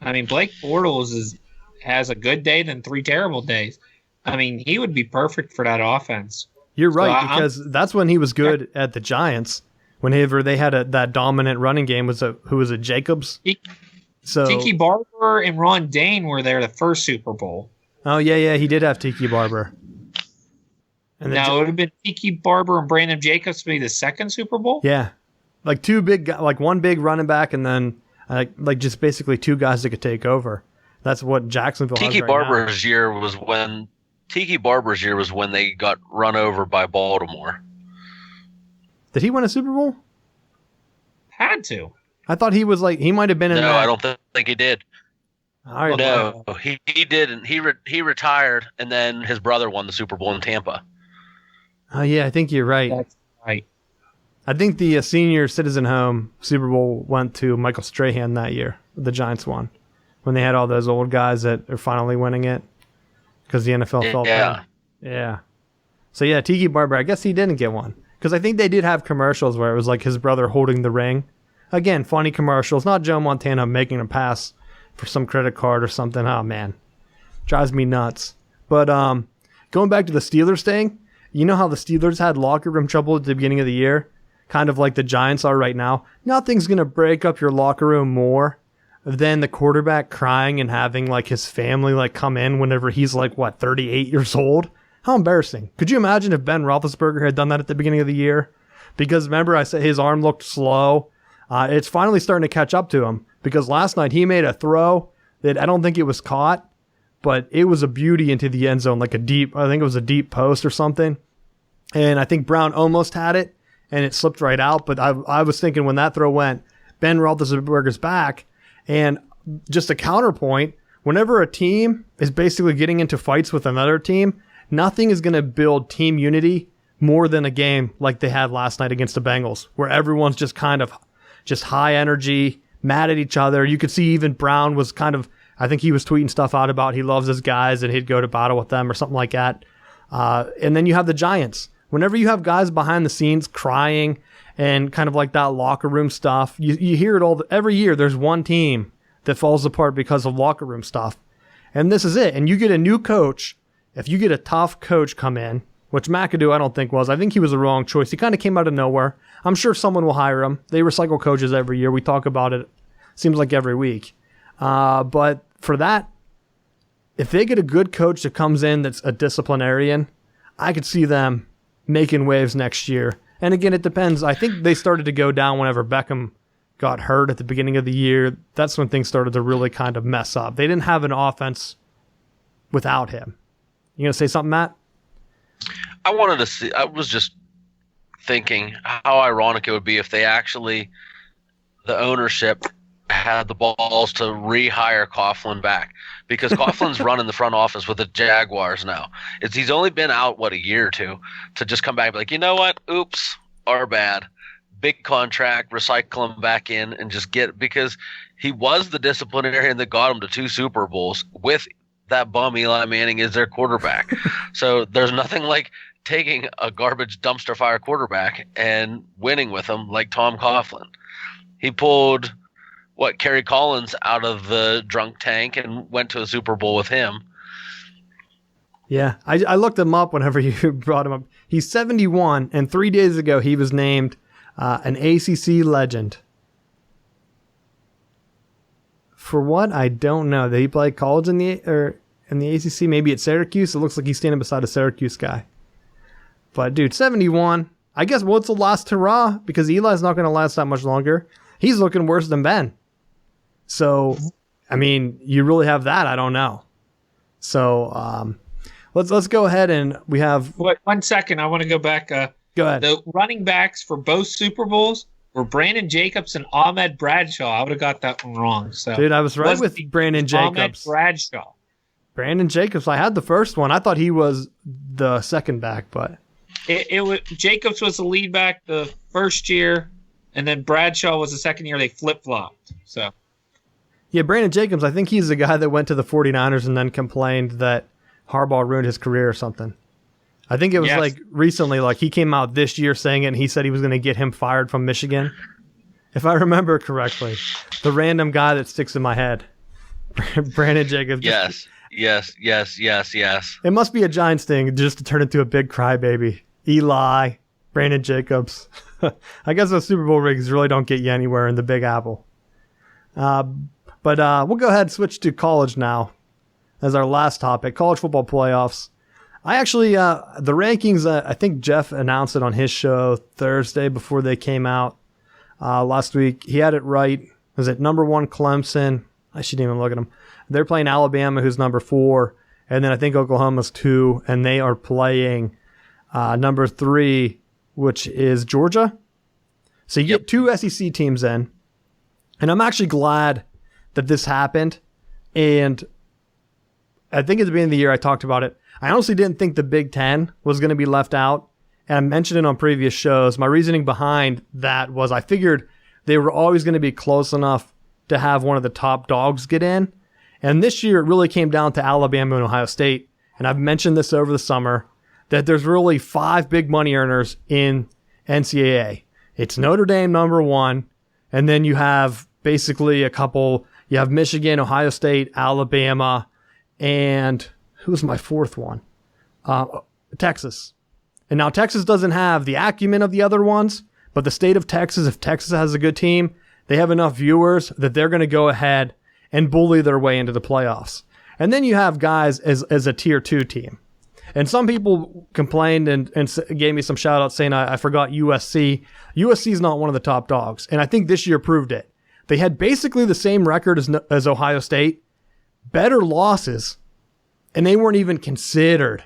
I mean, Blake Bortles has a good day, then 3 terrible days. I mean, he would be perfect for that offense. You're right, because that's when he was good at the Giants. Whenever they had that dominant running game, who was it, Jacobs? Tiki Barber and Ron Dane were there the first Super Bowl. Oh, yeah, he did have Tiki Barber. And now, it would have been Tiki Barber and Brandon Jacobs to be the second Super Bowl? Yeah. Like one big running back, and then just basically 2 guys that could take over. That's what Jacksonville has Tiki right Barber's now. year was when they got run over by Baltimore. Did he win a Super Bowl? Had to. I thought he was he might have been in No, that. I don't think he did. All right, no, he didn't. He retired, and then his brother won the Super Bowl in Tampa. Oh, yeah, I think you're right. That's right. I think the senior Citizen Home Super Bowl went to Michael Strahan that year. The Giants won. When they had all those old guys that are finally winning it. Because the NFL felt bad. Yeah. So, yeah, Tiki Barber, I guess he didn't get one. Because I think they did have commercials where it was like his brother holding the ring. Again, funny commercials. Not Joe Montana making a pass for some credit card or something. Oh, man. Drives me nuts. But going back to the Steelers thing, you know how the Steelers had locker room trouble at the beginning of the year? Kind of like the Giants are right now. Nothing's going to break up your locker room more than the quarterback crying and having his family come in whenever he's 38 years old. How embarrassing. Could you imagine if Ben Roethlisberger had done that at the beginning of the year? Because remember I said his arm looked slow. It's finally starting to catch up to him because last night he made a throw that I don't think it was caught, but it was a beauty into the end zone, I think it was a deep post or something. And I think Brown almost had it and it slipped right out. But I was thinking when that throw went, Ben Roethlisberger's back. And just a counterpoint, whenever a team is basically getting into fights with another team, nothing is going to build team unity more than a game like they had last night against the Bengals, where everyone's just kind of just high energy, mad at each other. You could see even Brown was I think he was tweeting stuff out about he loves his guys and he'd go to battle with them or something like that. And then you have the Giants. Whenever you have guys behind the scenes crying and kind of like that locker room stuff, you hear it every year. There's one team that falls apart because of locker room stuff. And this is it. And you get a new coach. If you get a tough coach come in, which McAdoo I don't think was. I think he was the wrong choice. He kind of came out of nowhere. I'm sure someone will hire him. They recycle coaches every year. We talk about it, seems like every week. But for that, if they get a good coach that comes in that's a disciplinarian, I could see them making waves next year. And again, it depends. I think they started to go down whenever Beckham got hurt at the beginning of the year. That's when things started to really kind of mess up. They didn't have an offense without him. You going to say something, Matt? I wanted to see. I was just thinking how ironic it would be if they actually, the ownership had the balls to rehire Coughlin back, because Coughlin's running the front office with the Jaguars now. He's only been out a year or two to just come back and be like, you know what? Oops, our bad. Big contract, recycle him back in and just because he was the disciplinarian that got him to 2 Super Bowls with that bum Eli Manning as their quarterback. So there's nothing like taking a garbage dumpster fire quarterback and winning with him like Tom Coughlin. He pulled Kerry Collins out of the drunk tank and went to a Super Bowl with him. Yeah, I looked him up whenever you brought him up. He's 71, and 3 days ago he was named an ACC legend. For what? I don't know. Did he play college in the ACC? Maybe at Syracuse? It looks like he's standing beside a Syracuse guy. But, dude, 71. I guess what's the last hurrah? Because Eli's not going to last that much longer. He's looking worse than Ben. So, I mean, you really have that? I don't know. So, let's go ahead and we have... Wait, 1 second. I want to go back. Go ahead. The running backs for both Super Bowls were Brandon Jacobs and Ahmed Bradshaw. I would have got that one wrong. So, dude, I was right with Brandon Jacobs. Ahmed Bradshaw. Brandon Jacobs. I had the first one. I thought he was the second back, but... It was Jacobs was the lead back the first year, and then Bradshaw was the second year. They flip-flopped. So, yeah, Brandon Jacobs, I think he's the guy that went to the 49ers and then complained that Harbaugh ruined his career or something. I think it was recently, he came out this year saying it, and he said he was going to get him fired from Michigan. If I remember correctly, the random guy that sticks in my head, Brandon Jacobs. Yes. It must be a Giants thing just to turn into a big crybaby. Eli, Brandon Jacobs. I guess those Super Bowl rings really don't get you anywhere in the Big Apple. But we'll go ahead and switch to college now as our last topic, college football playoffs. I actually, the rankings, I think Jeff announced it on his show Thursday before they came out last week. He had it right. Was it number 1 Clemson? I shouldn't even look at them. They're playing Alabama, who's number 4. And then I think Oklahoma's 2. And they are playing number 3, which is Georgia. So you get 2 SEC teams in. And I'm actually glad that this happened. And I think at the beginning of the year I talked about it. I honestly didn't think the Big Ten was going to be left out. And I mentioned it on previous shows. My reasoning behind that was I figured they were always going to be close enough to have one of the top dogs get in. And this year it really came down to Alabama and Ohio State. And I've mentioned this over the summer that there's really 5 big money earners in NCAA. It's Notre Dame number 1. And then you have basically a couple. You have Michigan, Ohio State, Alabama, and who's my 4th one? Texas. And now Texas doesn't have the acumen of the other ones, but the state of Texas, if Texas has a good team, they have enough viewers that they're going to go ahead and bully their way into the playoffs. And then you have guys as a tier 2 team. And some people complained and gave me some shout outs saying I forgot USC. USC is not one of the top dogs. And I think this year proved it. They had basically the same record as Ohio State, better losses, and they weren't even considered.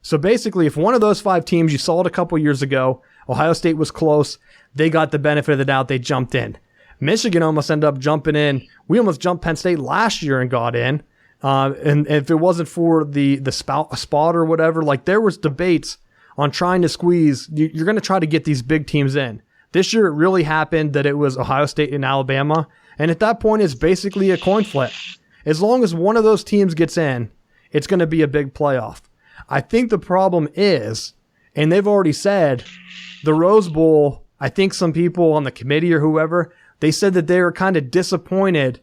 So basically, if one of those 5 teams, you saw it a couple years ago, Ohio State was close, they got the benefit of the doubt, they jumped in. Michigan almost ended up jumping in. We almost jumped Penn State last year and got in. And if it wasn't for the spot or whatever, there was debates on trying to squeeze. You're going to try to get these big teams in. This year, it really happened that it was Ohio State and Alabama. And at that point, it's basically a coin flip. As long as one of those teams gets in, it's going to be a big playoff. I think the problem is, and they've already said, the Rose Bowl, I think some people on the committee or whoever, they said that they were kind of disappointed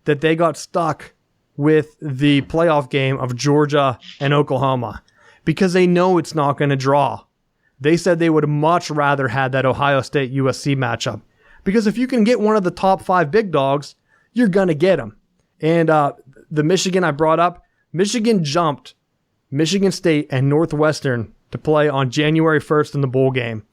that they got stuck with the playoff game of Georgia and Oklahoma because they know it's not going to draw. They said they would much rather had that Ohio State USC matchup because if you can get one of the top 5 big dogs, you're going to get them. And the Michigan I brought up, Michigan jumped Michigan State and Northwestern to play on January 1st in the bowl game.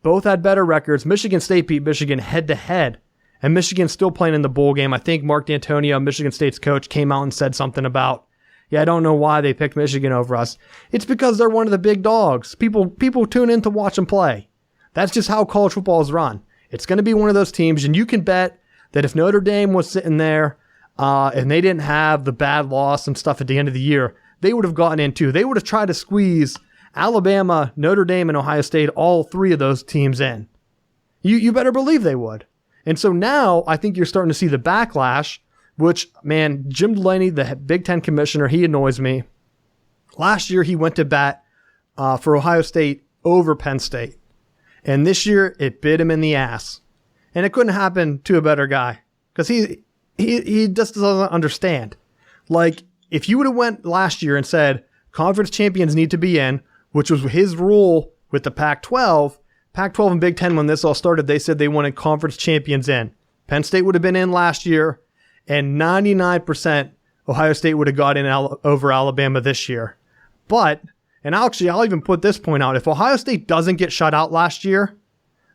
Both had better records. Michigan State beat Michigan head-to-head, and Michigan's still playing in the bowl game. I think Mark D'Antonio, Michigan State's coach, came out and said something about, yeah, I don't know why they picked Michigan over us. It's because they're one of the big dogs. People tune in to watch them play. That's just how college football is run. It's going to be one of those teams, and you can bet that if Notre Dame was sitting there and they didn't have the bad loss and stuff at the end of the year, they would have gotten in too. They would have tried to squeeze Alabama, Notre Dame, and Ohio State, all 3 of those teams in. You better believe they would. And so now I think you're starting to see the backlash, which, man, Jim Delaney, the Big Ten commissioner, he annoys me. Last year he went to bat for Ohio State over Penn State. And this year it bit him in the ass. And it couldn't happen to a better guy because he just doesn't understand. Like, if you would have went last year and said conference champions need to be in, which was his rule with the Pac-12 and Big Ten when this all started, they said they wanted conference champions in. Penn State would have been in last year, and 99% Ohio State would have got in over Alabama this year. But, and actually I'll even put this point out, if Ohio State doesn't get shut out last year,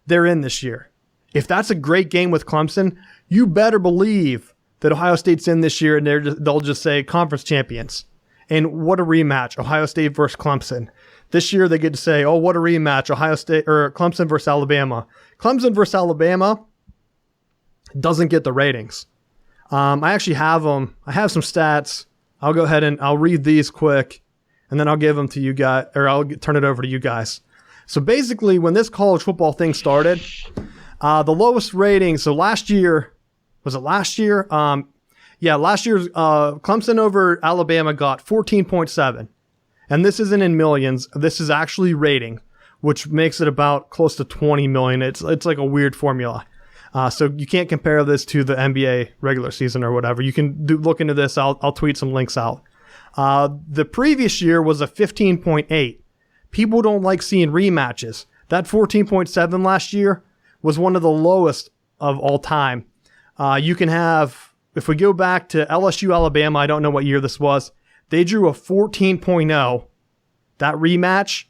they're in this year. If that's a great game with Clemson, you better believe that Ohio State's in this year, and they'll just say conference champions. And what a rematch, Ohio State versus Clemson. This year they get to say, oh, what a rematch, Ohio State or Clemson versus Alabama. Clemson versus Alabama doesn't get the ratings. I actually have them. I have some stats. I'll go ahead and I'll read these quick, and then I'll give them to you guys, or I'll turn it over to you guys. So basically, when this college football thing started, the lowest ratings, so last year, was it last year? Last year's Clemson over Alabama got 14.7. And this isn't in millions. This is actually rating, which makes it about close to 20 million. It's like a weird formula. So you can't compare this to the NBA regular season or whatever. You can look into this. I'll tweet some links out. The previous year was a 15.8. People don't like seeing rematches. That 14.7 last year was one of the lowest of all time. You can have, if we go back to LSU, Alabama, I don't know what year this was, they drew a 14.0, that rematch,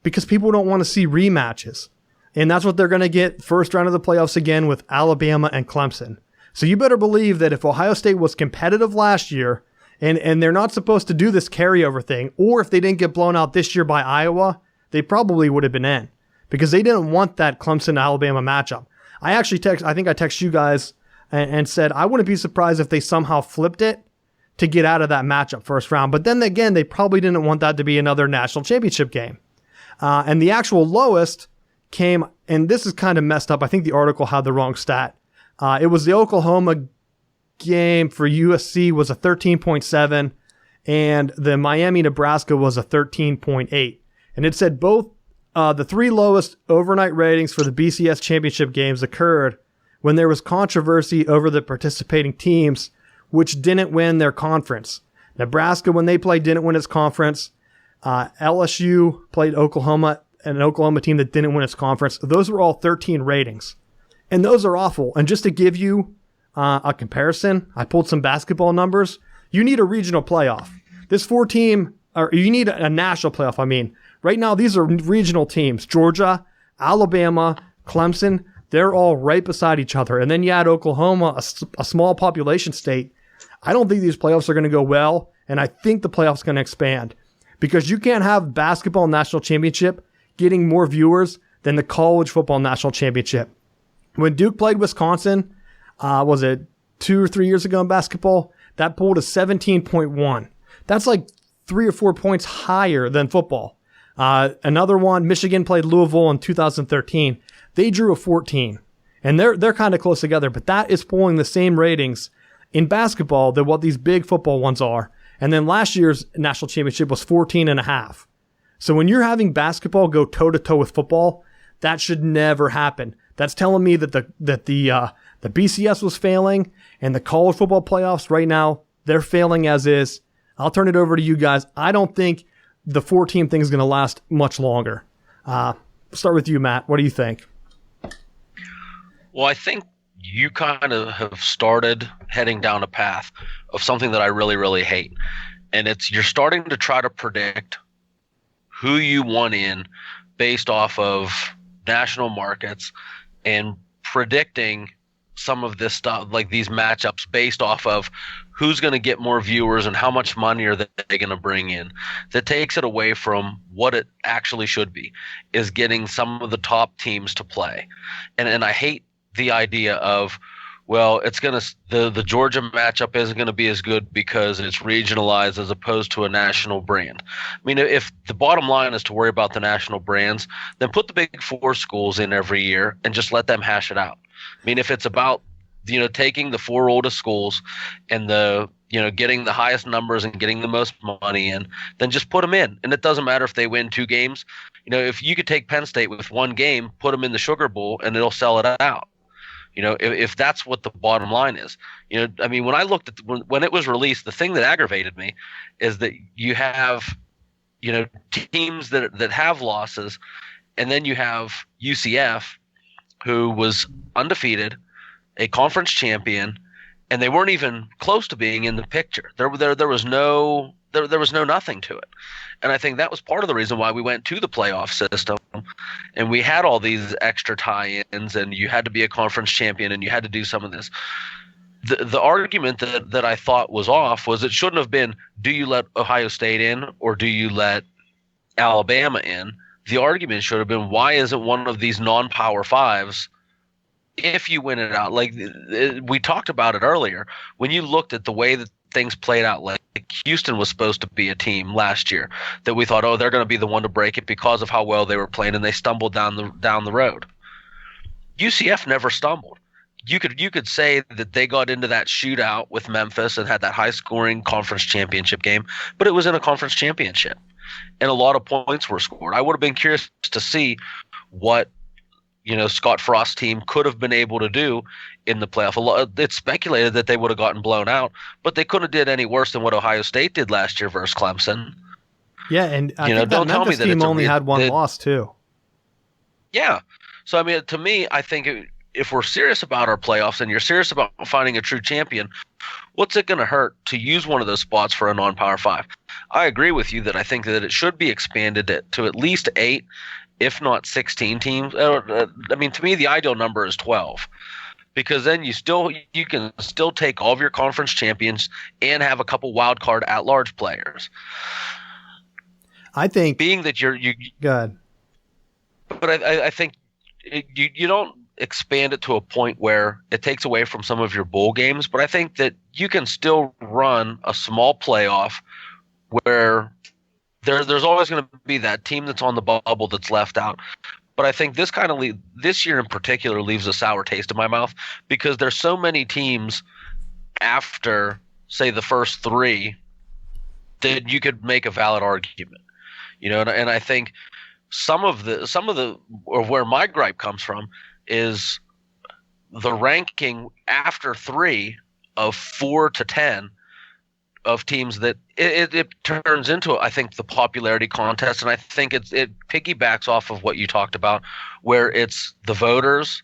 because people don't want to see rematches. And that's what they're going to get first round of the playoffs again with Alabama and Clemson. So you better believe that if Ohio State was competitive last year, and they're not supposed to do this carryover thing, or if they didn't get blown out this year by Iowa, they probably would have been in, because they didn't want that Clemson-Alabama matchup. I think I texted you guys and said I wouldn't be surprised if they somehow flipped it to get out of that matchup first round. But then again, they probably didn't want that to be another national championship game. And the actual lowest came, and this is kind of messed up. I think the article had the wrong stat. It was the Oklahoma game for USC was a 13.7, and the Miami-Nebraska was a 13.8. And it said both the 3 lowest overnight ratings for the BCS championship games occurred when there was controversy over the participating teams which didn't win their conference. Nebraska, when they played, didn't win its conference. LSU played Oklahoma, an Oklahoma team that didn't win its conference. Those were all 13 ratings. And those are awful. And just to give you a comparison, I pulled some basketball numbers. You need a regional playoff. This 4-team, or you need a national playoff, I mean. Right now, these are regional teams. Georgia, Alabama, Clemson, they're all right beside each other. And then you add Oklahoma, a small population state. I don't think these playoffs are going to go well, and I think the playoffs are going to expand. Because you can't have basketball national championship getting more viewers than the college football national championship. When Duke played Wisconsin, was it 2 or 3 years ago in basketball? That pulled a 17.1. That's like 3 or 4 points higher than football. Another one, Michigan played Louisville in 2013. They drew a 14. And they're kind of close together, but that is pulling the same ratings in basketball than what these big football ones are. And then last year's national championship was 14.5. So when you're having basketball go toe-to-toe with football, that should never happen. That's telling me that the BCS was failing, and the college football playoffs right now, They're failing as is. I'll turn it over to you guys. I don't think the 4-team thing is going to last much longer. Start with you, Matt. What do you think? Well, I think you kind of have started heading down a path of something that I really, really hate. And it's you're starting to try to predict who you want in based off of national markets and predicting some of this stuff, like these matchups based off of who's going to get more viewers and how much money are they going to bring in. That takes it away from what it actually should be, is getting some of the top teams to play. And I hate the idea of, well, it's going to the Georgia matchup isn't going to be as good because it's regionalized as opposed to a national brand. I mean, if the bottom line is to worry about the national brands, then put the Big Four schools in every year and just let them hash it out. I mean, if it's about, taking the 4 oldest schools and getting the highest numbers and getting the most money in, then just put them in. And it doesn't matter if they win 2 games. If you could take Penn State with 1 game, put them in the Sugar Bowl, and it'll sell it out. If that's what the bottom line is. I mean, when I looked at when it was released, the thing that aggravated me is that you have, teams that have losses, and then you have UCF, who was undefeated, a conference champion, and they weren't even close to being in the picture. There was no nothing to it. And I think that was part of the reason why we went to the playoff system, and we had all these extra tie-ins, and you had to be a conference champion, and you had to do some of this. The argument that I thought was off was it shouldn't have been, do you let Ohio State in or do you let Alabama in? The argument should have been, why isn't one of these non-Power Fives, if you win it out? Like we talked about it earlier, when you looked at the way that things played out, like Houston was supposed to be a team last year that we thought, they're going to be the one to break it because of how well they were playing, and they stumbled down the road. UCF never stumbled. You could say that they got into that shootout with Memphis and had that high-scoring conference championship game, but it was in a conference championship, and a lot of points were scored. I would have been curious to see what Scott Frost's team could have been able to do in the playoff. It's speculated that they would have gotten blown out, but they couldn't have did any worse than what Ohio State did last year versus Clemson. Yeah, and I think that Memphis team only had one loss too. Yeah. So, I mean, to me, I think if we're serious about our playoffs and you're serious about finding a true champion, what's it going to hurt to use one of those spots for a non-Power 5? I agree with you that I think that it should be expanded to at least 8, if not 16 teams. I mean, to me, the ideal number is 12, because then you can still take all of your conference champions and have a couple wild card at-large players. I think being that you good, but I think you don't expand it to a point where it takes away from some of your bowl games. But I think that you can still run a small playoff where there's always going to be that team that's on the bubble that's left out. But I think this year in particular leaves a sour taste in my mouth, because there's so many teams after, say, the first 3 that you could make a valid argument, and I think some of the or where my gripe comes from is the ranking after 3 of 4 to 10 of teams that it turns into, I think, the popularity contest. And I think it piggybacks off of what you talked about, where it's the voters,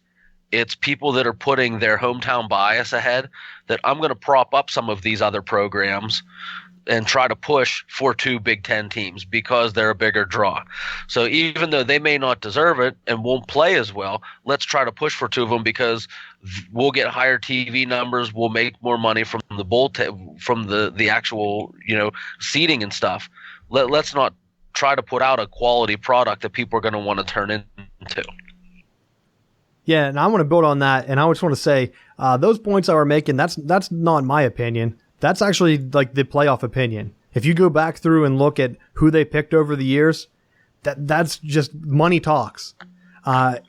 it's people that are putting their hometown bias ahead, that I'm going to prop up some of these other programs and try to push for 2 Big Ten teams because they're a bigger draw. So even though they may not deserve it and won't play as well, let's try to push for 2 of them because we'll get higher TV numbers, we'll make more money from the from the actual seating and stuff. Let's not try to put out a quality product that people are going to want to turn into. Yeah, and I want to build on that, and I just want to say those points I were making, that's not my opinion. That's actually like the playoff opinion. If you go back through and look at who they picked over the years, that's just money talks.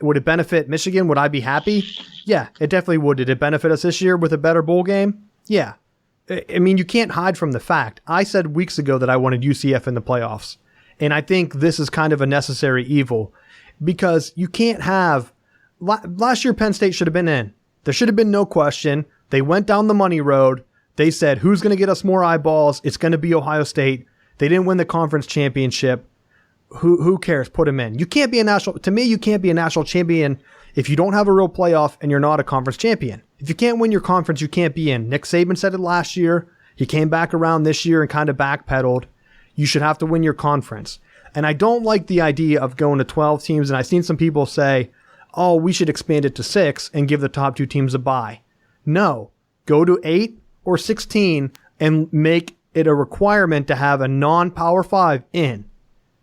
Would it benefit Michigan? Would I be happy? Yeah, it definitely would. Did it benefit us this year with a better bowl game? Yeah. I mean, you can't hide from the fact. I said weeks ago that I wanted UCF in the playoffs, and I think this is kind of a necessary evil, because you can't have – last year Penn State should have been in. There should have been no question. They went down the money road. They said, who's going to get us more eyeballs? It's going to be Ohio State. They didn't win the conference championship. Who cares? Put them in. You can't be a national champion if you don't have a real playoff and you're not a conference champion. If you can't win your conference, you can't be in. Nick Saban said it last year. He came back around this year and kind of backpedaled. You should have to win your conference. And I don't like the idea of going to 12 teams. And I've seen some people say, oh, we should expand it to 6 and give the top 2 teams a bye. No, go to 8 or 16 and make it a requirement to have a non-Power 5 in.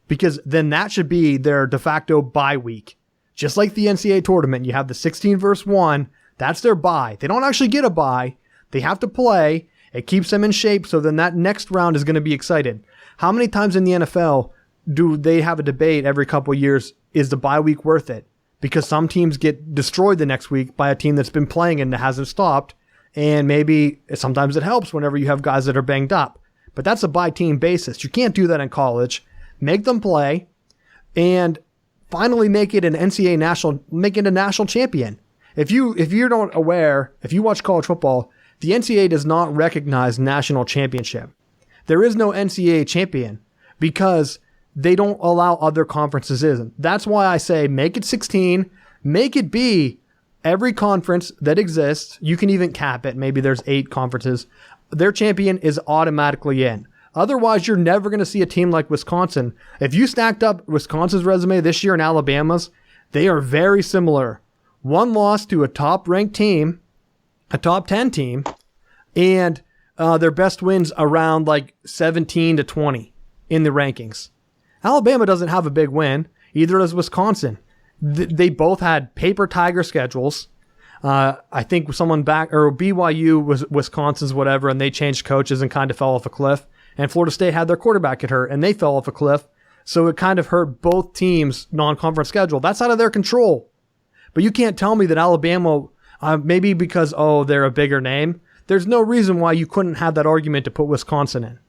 Because then that should be their de facto bye week. Just like the NCAA tournament, you have the 16 versus 1. That's their bye. They don't actually get a bye. They have to play. It keeps them in shape, so then that next round is going to be excited. How many times in the NFL do they have a debate every couple of years, is the bye week worth it? Because some teams get destroyed the next week by a team that's been playing and hasn't stopped. And maybe sometimes it helps whenever you have guys that are banged up. But that's a by-team basis. You can't do that in college. Make them play, and finally make it an NCAA national champion. If you're not aware, if you watch college football, the NCAA does not recognize national championship. There is no NCAA champion because they don't allow other conferences in. That's why I say make it 16, make it be every conference that exists. You can even cap it. Maybe there's 8 conferences. Their champion is automatically in. Otherwise, you're never going to see a team like Wisconsin. If you stacked up Wisconsin's resume this year and Alabama's, they are very similar. One loss to a top-ranked team, a top 10 team, and their best wins around like 17 to 20 in the rankings. Alabama doesn't have a big win. Either does Wisconsin. They both had paper tiger schedules. I think someone back, or BYU was Wisconsin's whatever, and they changed coaches and kind of fell off a cliff. And Florida State had their quarterback get hurt, and they fell off a cliff. So it kind of hurt both teams' non-conference schedule. That's out of their control. But you can't tell me that Alabama, maybe because, they're a bigger name, there's no reason why you couldn't have that argument to put Wisconsin in.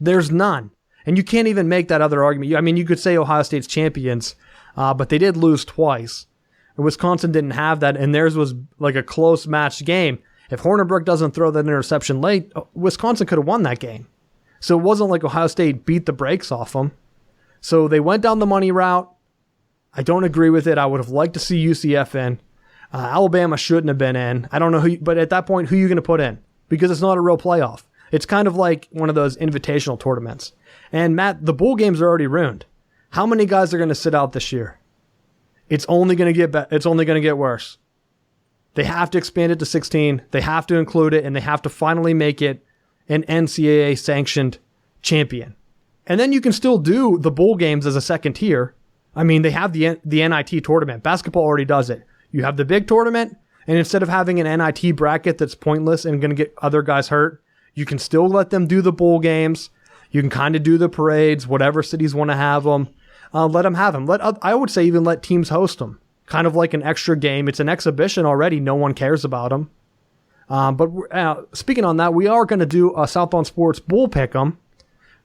There's none. And you can't even make that other argument. I mean, you could say Ohio State's champions, but they did lose twice. And Wisconsin didn't have that, and theirs was like a close matched game. If Hornibrook doesn't throw that interception late, Wisconsin could have won that game. So it wasn't like Ohio State beat the brakes off them. So they went down the money route. I don't agree with it. I would have liked to see UCF in. Alabama shouldn't have been in. I don't know but at that point, who are you going to put in? Because it's not a real playoff. It's kind of like one of those invitational tournaments. And Matt, the bowl games are already ruined. How many guys are going to sit out this year? It's only going to get worse. They have to expand it to 16. They have to include it, and they have to finally make it an NCAA sanctioned champion. And then you can still do the bowl games as a second tier. I mean, they have the NIT tournament. Basketball already does it. You have the big tournament, and instead of having an NIT bracket that's pointless and going to get other guys hurt, you can still let them do the bowl games. You can kind of do the parades, whatever cities want to have them. Let them have them. I would say even let teams host them. Kind of like an extra game. It's an exhibition already. No one cares about them. But speaking on that, we are going to do a Southbound Sports Bull Pick'em.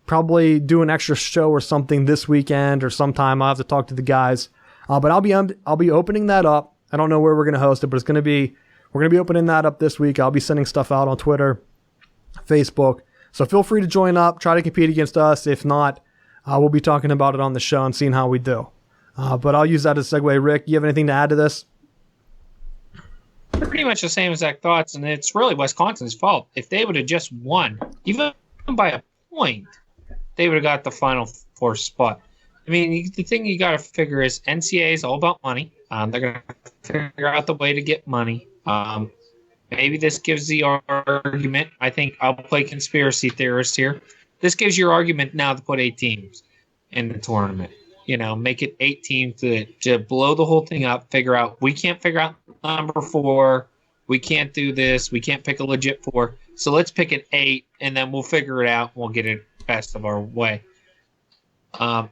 Probably do an extra show or something this weekend or sometime. I'll have to talk to the guys. But I'll be opening that up. I don't know where we're going to host it, but we're going to be opening that up this week. I'll be sending stuff out on Twitter, Facebook. So feel free to join up. Try to compete against us. If not, we'll be talking about it on the show and seeing how we do. But I'll use that as a segue. Rick, you have anything to add to this? Pretty much the same exact thoughts, and it's really Wisconsin's fault. If they would have just won, even by a point, they would have got the Final Four spot. I mean, the thing you got to figure is NCAA is all about money. They're going to figure out the way to get money. Maybe this gives the argument. I think I'll play conspiracy theorist here. This gives your argument now to put 8 teams in the tournament. You know, make it 8 teams to blow the whole thing up, figure out, we can't figure out number 4. We can't do this. We can't pick a legit 4. So let's pick an 8, and then we'll figure it out. We'll get it best of our way. I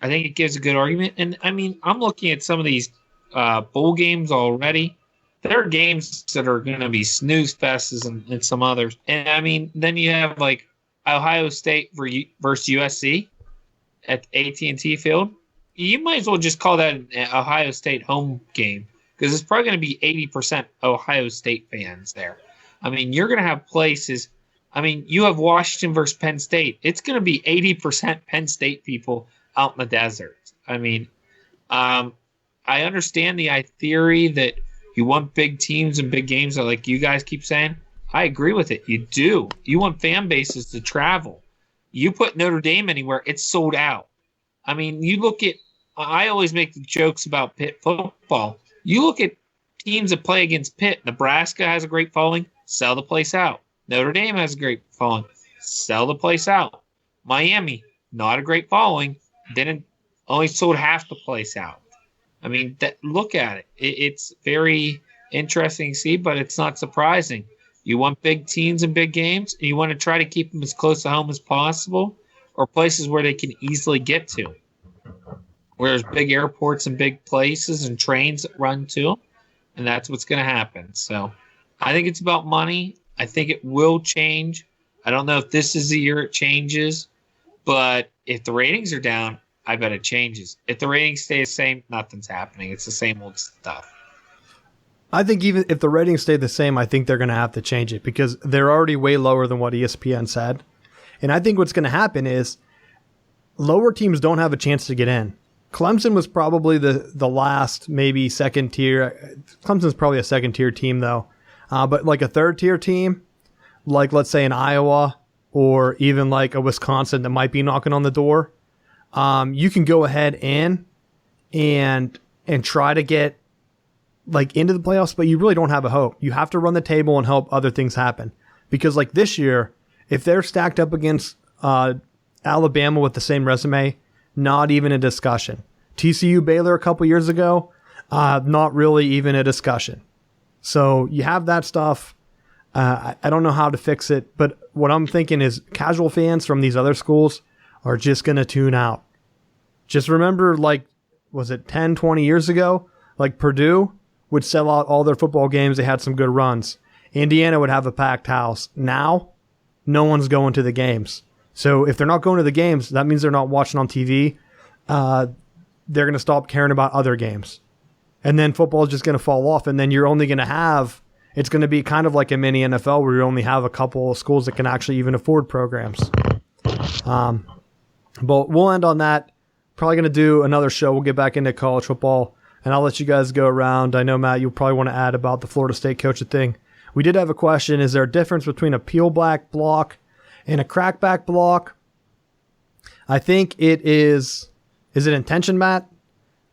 think it gives a good argument. And, I mean, I'm looking at some of these bowl games already. There are games that are going to be snooze fests and some others. And, I mean, then you have, like, Ohio State versus USC at AT&T Field. You might as well just call that an Ohio State home game because it's probably going to be 80% Ohio State fans there. I mean, you're going to have places I mean, you have Washington versus Penn State. It's going to be 80% Penn State people out in the desert. I mean, I understand the theory that you want big teams and big games, like you guys keep saying. I agree with it. You do. You want fan bases to travel. You put Notre Dame anywhere, it's sold out. I mean, you look at – I always make the jokes about Pitt football. You look at teams that play against Pitt. Nebraska has a great following. Sell the place out. Notre Dame has a great following. Sell the place out. Miami, not a great following. Only sold half the place out. I mean, look at it. It's very interesting to see, but it's not surprising. You want big teams and big games, and you want to try to keep them as close to home as possible, or places where they can easily get to. Where there's big airports and big places and trains that run to them, and that's what's going to happen. So I think it's about money. I think it will change. I don't know if this is the year it changes, but if the ratings are down, I bet it changes. If the ratings stay the same, nothing's happening. It's the same old stuff. I think even if the ratings stay the same, I think they're going to have to change it because they're already way lower than what ESPN said. And I think what's going to happen is lower teams don't have a chance to get in. Clemson was probably the last, maybe second tier. Clemson's probably a second tier team though. But like a third tier team, like let's say an Iowa or even like a Wisconsin that might be knocking on the door, you can go ahead and try to get like into the playoffs, but you really don't have a hope. You have to run the table and hope other things happen. Because like this year, if they're stacked up against Alabama with the same resume, not even a discussion. TCU Baylor a couple years ago, not really even a discussion. So you have that stuff. I don't know how to fix it, but what I'm thinking is casual fans from these other schools are just going to tune out. Just remember, like, was it 10, 20 years ago? Like Purdue would sell out all their football games. They had some good runs. Indiana would have a packed house. Now, no one's going to the games. So if they're not going to the games, that means they're not watching on TV. They're going to stop caring about other games. And then football is just going to fall off. And then you're only going to have, it's going to be kind of like a mini NFL where you only have a couple of schools that can actually even afford programs. But we'll end on that. Probably going to do another show. We'll get back into college football, and I'll let you guys go around. I know, Matt, you'll probably want to add about the Florida State coaching thing. We did have a question. Is there a difference between a peel back block and a crackback block? I think it is. Is it intention, Matt?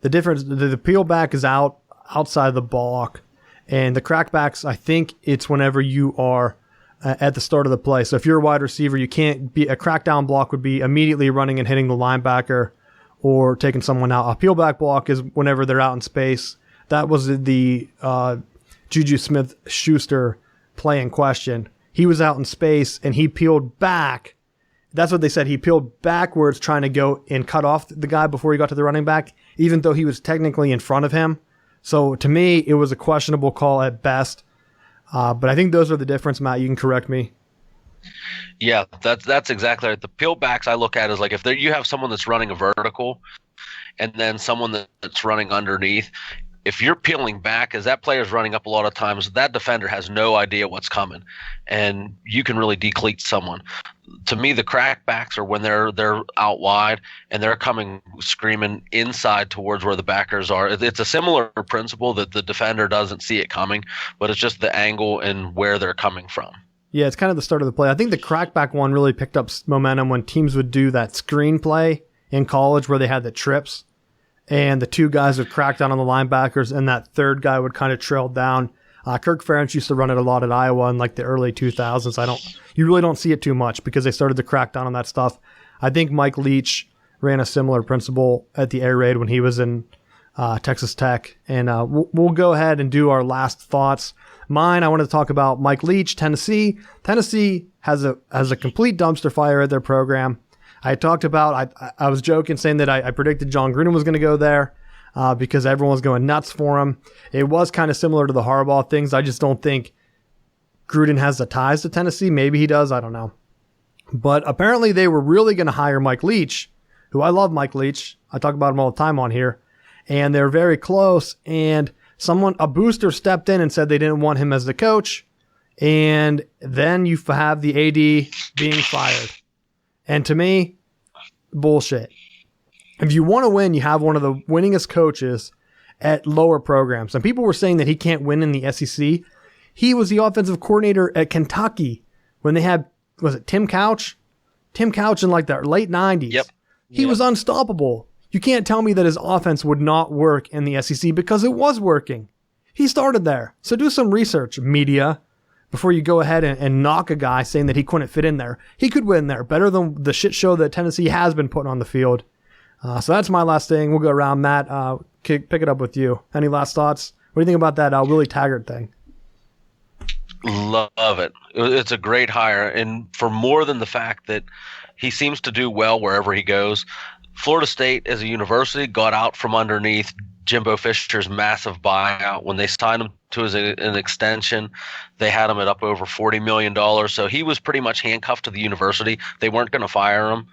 The difference, the peel back is outside the block, and the crackbacks, I think it's whenever you are at the start of the play. So if you're a wide receiver, you can't be, a crackdown block would be immediately running and hitting the linebacker or taking someone out. A peel back block is whenever they're out in space. That was the Juju Smith-Schuster play in question. He was out in space and he peeled back. That's what they said. He peeled backwards trying to go and cut off the guy before he got to the running back, even though he was technically in front of him. So to me, it was a questionable call at best. But I think those are the difference, Matt. You can correct me. Yeah, that's exactly right. The peel backs I look at is like if you have someone that's running a vertical and then someone that's running underneath. If you're peeling back, as that player's running up a lot of times, that defender has no idea what's coming, and you can really decleat someone. To me, the crackbacks are when they're out wide and they're coming screaming inside towards where the backers are. It's a similar principle that the defender doesn't see it coming, but it's just the angle and where they're coming from. Yeah, it's kind of the start of the play. I think the crackback one really picked up momentum when teams would do that screen play in college where they had the trips. And the two guys would crack down on the linebackers, and that third guy would kind of trail down. Kirk Ferentz used to run it a lot at Iowa in like the early 2000s. You really don't see it too much because they started to crack down on that stuff. I think Mike Leach ran a similar principle at the air raid when he was in Texas Tech. And we'll go ahead and do our last thoughts. Mine, I want to talk about Mike Leach, Tennessee. Tennessee has a complete dumpster fire at their program. I talked about, I was joking saying that I predicted John Gruden was going to go there because everyone was going nuts for him. It was kind of similar to the Harbaugh things. I just don't think Gruden has the ties to Tennessee. Maybe he does. I don't know. But apparently they were really going to hire Mike Leach, who I love Mike Leach. I talk about him all the time on here. And they're very close. And a booster stepped in and said they didn't want him as the coach. and then you have the AD being fired. And to me, bullshit. If you want to win, you have one of the winningest coaches at lower programs. And people were saying that he can't win in the SEC. He was the offensive coordinator at Kentucky when they had, was it Tim Couch? Tim Couch in like the late 90s. Yep. He was unstoppable. You can't tell me that his offense would not work in the SEC because it was working. He started there. So do some research, media, before you go ahead and knock a guy saying that he couldn't fit in there. He could win there better than the shit show that Tennessee has been putting on the field. So that's my last thing. We'll go around. Matt, pick it up with you. Any last thoughts? What do you think about that Willie Taggart thing? Love it. It's a great hire. And for more than the fact that he seems to do well wherever he goes, Florida State as a university got out from underneath Jimbo Fisher's massive buyout. When they signed him to an extension, they had him at up over $40 million. So he was pretty much handcuffed to the university. They weren't going to fire him.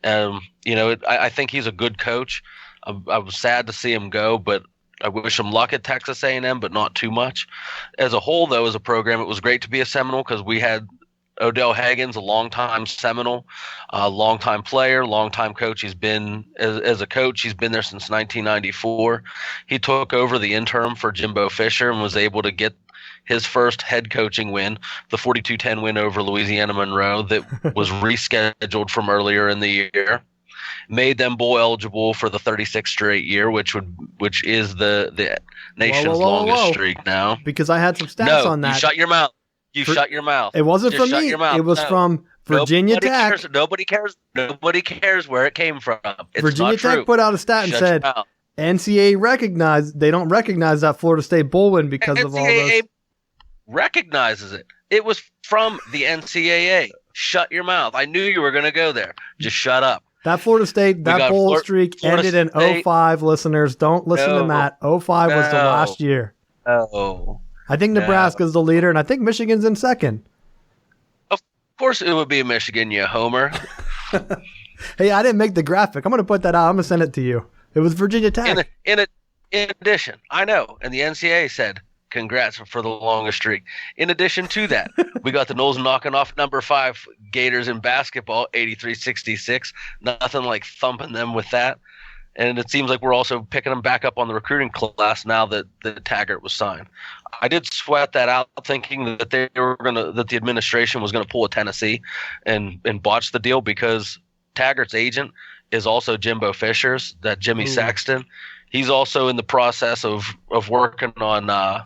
I think he's a good coach. I was sad to see him go, but I wish him luck at Texas A&M, but not too much. As a whole, though, as a program, it was great to be a Seminole because we had Odell Haggins, a longtime Seminole, a longtime player, longtime coach. He's been, as a coach, he's been there since 1994. He took over the interim for Jimbo Fisher and was able to get his first head coaching win, the 42-10 win over Louisiana Monroe that was rescheduled from earlier in the year. Made them bowl eligible for the 36th straight year, which is the nation's longest streak now. Because I had some stats on that. You shut your mouth. Shut your mouth. It wasn't from me. It was from Virginia Tech. Nobody cares where it came from. It's Virginia Tech put out a stat and said NCAA they don't recognize that Florida State bowl win because of all those. Recognizes it. It was from the NCAA. Shut your mouth. I knew you were going to go there. Just shut up. That Florida State, that bowl streak ended in 05, listeners. Don't listen to Matt. 05 was the last year. Oh. I think Nebraska's the leader, and I think Michigan's in second. Of course it would be Michigan, you homer. Hey, I didn't make the graphic. I'm going to put that out. I'm going to send it to you. It was Virginia Tech. In addition, I know, and the NCAA said, congrats for the longest streak. In addition to that, we got the Noles knocking off number 5 Gators in basketball, 83-66. Nothing like thumping them with that. And it seems like we're also picking them back up on the recruiting class now that Taggart was signed. I did sweat that out, thinking that that the administration was gonna pull a Tennessee and botch the deal because Taggart's agent is also Jimbo Fisher's, that Jimmy Sexton. He's also in the process of working on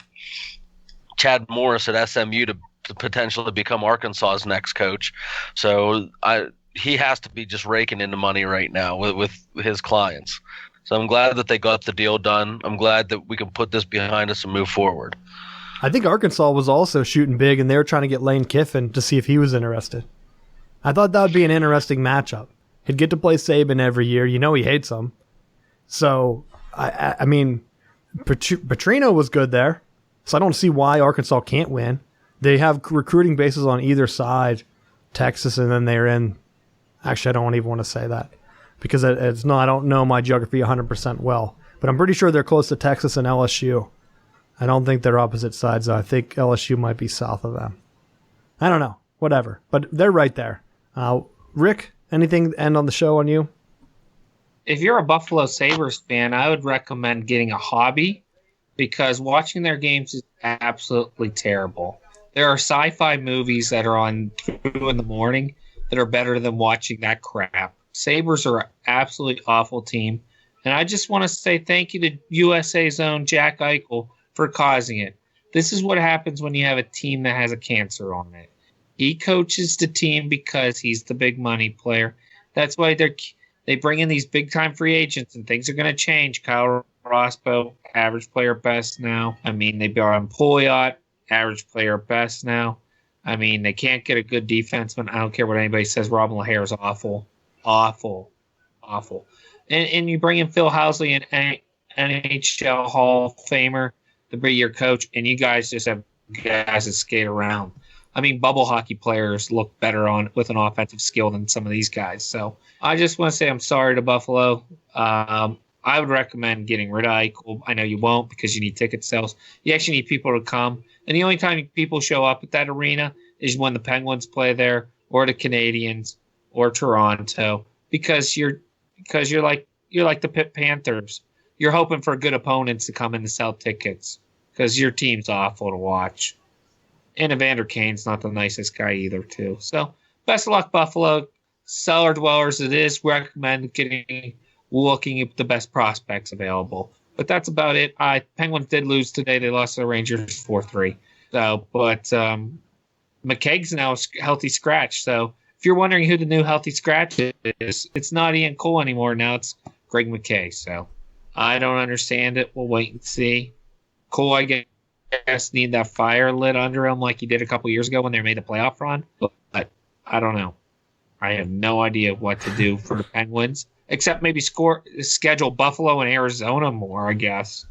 Chad Morris at SMU to potentially become Arkansas's next coach. So he has to be just raking in the money right now with his clients. So I'm glad that they got the deal done. I'm glad that we can put this behind us and move forward. I think Arkansas was also shooting big, and they were trying to get Lane Kiffin to see if he was interested. I thought that would be an interesting matchup. He'd get to play Saban every year. You know he hates him. So, I mean, Petrino was good there. So I don't see why Arkansas can't win. They have recruiting bases on either side, Texas, and then they're in. Actually, I don't even want to say that because it's not. I don't know my geography 100% well, but I'm pretty sure they're close to Texas and LSU. I don't think they're opposite sides, though. I think LSU might be south of them. I don't know. Whatever. But they're right there. Rick, anything to end on the show on you? If you're a Buffalo Sabres fan, I would recommend getting a hobby because watching their games is absolutely terrible. There are sci-fi movies that are on 2 in the morning that are better than watching that crap. Sabres are an absolutely awful team. And I just want to say thank you to USA's own Jack Eichel for causing it. This is what happens when you have a team that has a cancer on it. He coaches the team because he's the big money player. That's why they bring in these big-time free agents, and things are going to change. Kyle Rospo, average player best now. I mean, they brought on Pouliot, average player best now. I mean, they can't get a good defenseman. I don't care what anybody says. Robin LaHair is awful. Awful. Awful. And you bring in Phil Housley, an NHL Hall of Famer, to be your coach, and you guys just have guys that skate around. I mean, bubble hockey players look better with an offensive skill than some of these guys. So I just want to say I'm sorry to Buffalo. I would recommend getting rid of Eichel. I know you won't because you need ticket sales. You actually need people to come. And the only time people show up at that arena is when the Penguins play there or the Canadians or Toronto because you're like the Pitt Panthers. You're hoping for good opponents to come in to sell tickets because your team's awful to watch. And Evander Kane's not the nicest guy either, too. So best of luck, Buffalo. Cellar dwellers, it is recommend looking at the best prospects available. But that's about it. Penguins did lose today. They lost to the Rangers 4-3. So, but McKaig's now a healthy scratch. So if you're wondering who the new healthy scratch is, it's not Ian Cole anymore. Now it's Greg McKay. So I don't understand it. We'll wait and see. Cole, I guess, need that fire lit under him like he did a couple years ago when they made a playoff run. But I don't know. I have no idea what to do for the Penguins, except maybe schedule Buffalo and Arizona more, I guess.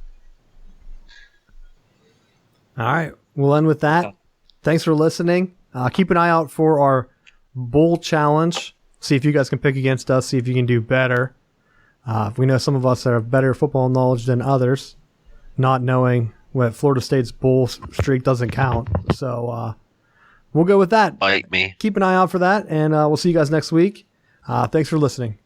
All right. We'll end with that. Thanks for listening. Keep an eye out for our Bowl Challenge. See if you guys can pick against us. See if you can do better. We know some of us have better football knowledge than others, not knowing what Florida State's bowl streak doesn't count. So we'll go with that. Bite me. Keep an eye out for that, and we'll see you guys next week. Thanks for listening.